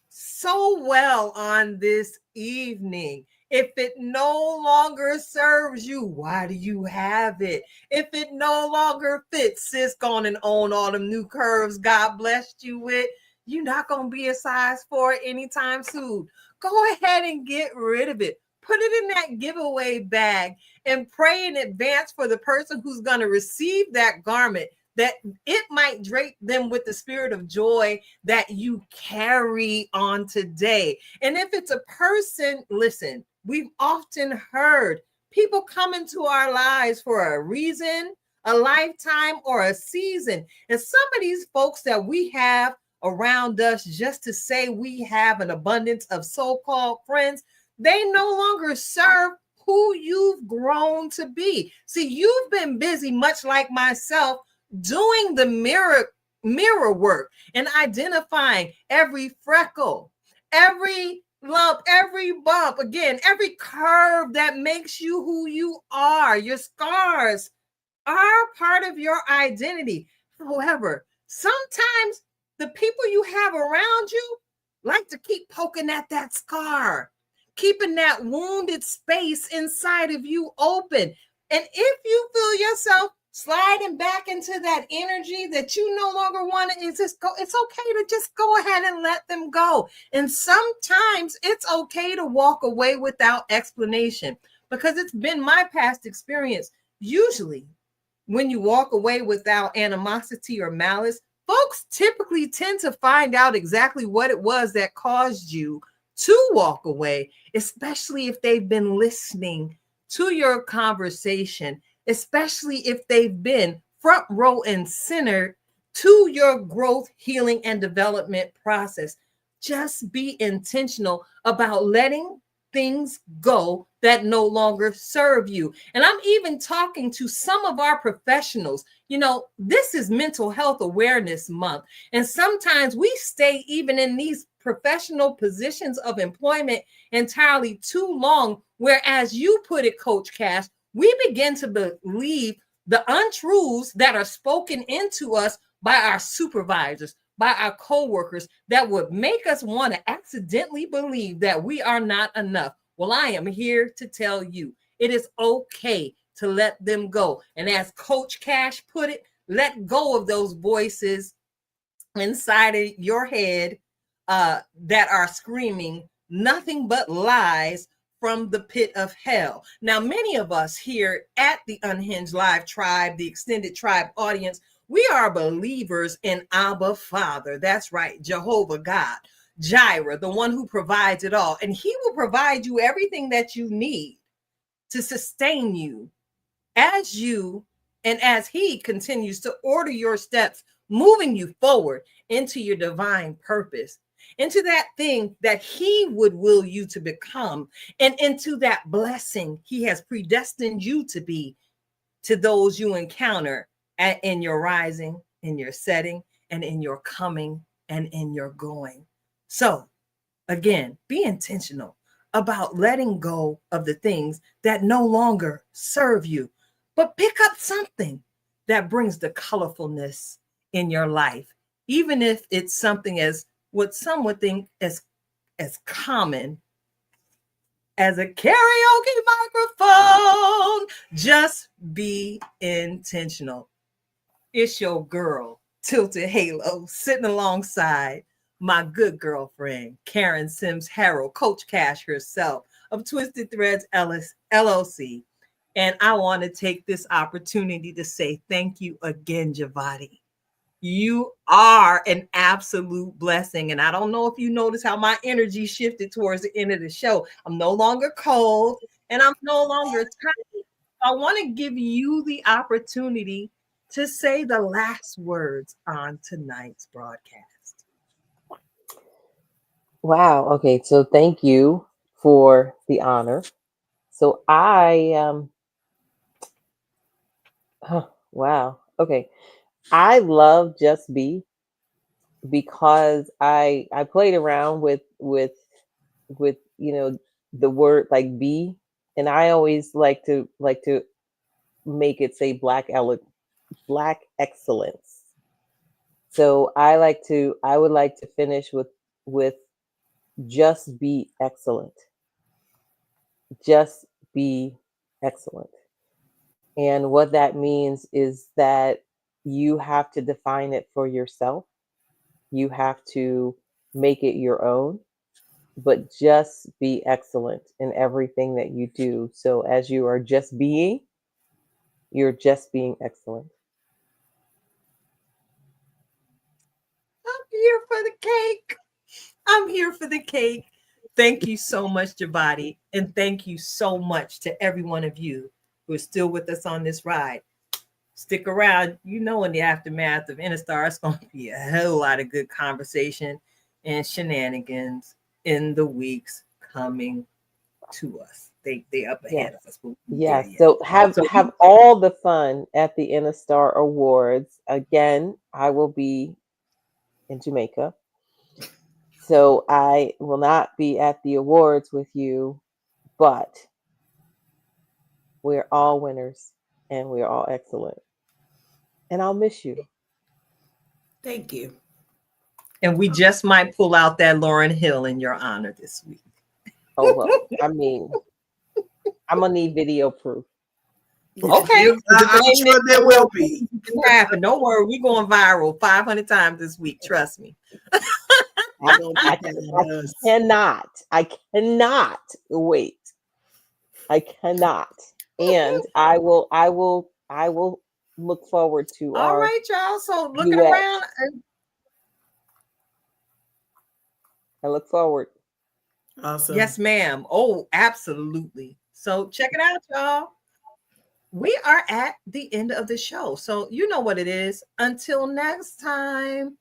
so well on this evening. If it no longer serves you, why do you have it? If it no longer fits, sis, gone and own all them new curves God blessed you with. You're not going to be a size 4 anytime soon. Go ahead and get rid of it. Put it in that giveaway bag and pray in advance for the person who's going to receive that garment, that it might drape them with the spirit of joy that you carry on today. And if it's a person, listen, we've often heard people come into our lives for a reason, a lifetime, or a season. And some of these folks that we have around us just to say we have an abundance of so-called friends, they no longer serve who you've grown to be. See, you've been busy, much like myself, doing the mirror work and identifying every freckle, every lump, every bump, again, every curve that makes you who you are. Your scars are part of your identity. However, sometimes the people you have around you like to keep poking at that scar, keeping that wounded space inside of you open. And if you feel yourself sliding back into that energy that you no longer want to, it's okay to just go ahead and let them go. And sometimes it's okay to walk away without explanation, because it's been my past experience. Usually when you walk away without animosity or malice, folks typically tend to find out exactly what it was that caused you to walk away, especially if they've been listening to your conversation, especially if they've been front row and center to your growth, healing, and development process. Just be intentional about letting things go that no longer serve you. And I'm even talking to some of our professionals. You know, this is Mental Health Awareness Month. And sometimes we stay even in these professional positions of employment entirely too long, whereas you put it, Coach Cash, we begin to believe the untruths that are spoken into us by our supervisors, by our coworkers, that would make us want to accidentally believe that we are not enough. Well, I am here to tell you, it is okay to let them go. And as Coach Cash put it, let go of those voices inside of your head that are screaming nothing but lies from the pit of hell. Now, many of us here at the Unhinged Live Tribe, the extended tribe audience, we are believers in Abba Father. That's right, Jehovah God, Jireh, the one who provides it all. And he will provide you everything that you need to sustain you as you and as he continues to order your steps, moving you forward into your divine purpose, into that thing that he would will you to become, and into that blessing he has predestined you to be to those you encounter in your rising, in your setting, and in your coming, and in your going. So again, be intentional about letting go of the things that no longer serve you, but pick up something that brings the colorfulness in your life, even if it's something as what some would think as common as a karaoke microphone. Just be intentional. It's your girl, Tilted Halo, sitting alongside my good girlfriend, Karen Sims Harrell, Coach Cash herself of Twisted Threads LLC. And I want to take this opportunity to say thank you again, Jevata. You are an absolute blessing. And I don't know if you notice how my energy shifted towards the end of the show. I'm no longer cold and I'm no longer tired. I want to give you the opportunity to say the last words on tonight's broadcast. Wow. Okay. So thank you for the honor. So wow. Okay. I love Just Be because I played around with the word like be, and I always like to make it say black excellence. So I would like to finish with just be excellent. Just be excellent. And what that means is that you have to define it for yourself. You have to make it your own, but just be excellent in everything that you do. So as you are just being, you're just being excellent. I'm here for the cake. I'm here for the cake. Thank you so much, Jevati. And thank you so much to every one of you who are still with us on this ride. Stick around. You know, in the aftermath of Interstar, it's going to be a whole lot of good conversation and shenanigans in the weeks coming to us. They up ahead of us. Yes. So have all the fun at the Interstar Awards. Again, I will be in Jamaica. So I will not be at the awards with you, but we're all winners and we're all excellent. And I'll miss you. Thank you. And we just might pull out that Lauryn Hill in your honor this week. Oh, well, I mean, I'm going to need video proof. Okay. I'm sure there will be. It can happen. Don't worry. We're going viral 500 times this week. Trust me. I cannot wait. I cannot. And I will look forward to All our right, y'all. So looking duet. around. I look forward. Awesome. Yes, ma'am. Oh, absolutely. So check it out, y'all. We are at the end of the show. So you know what it is. Until next time.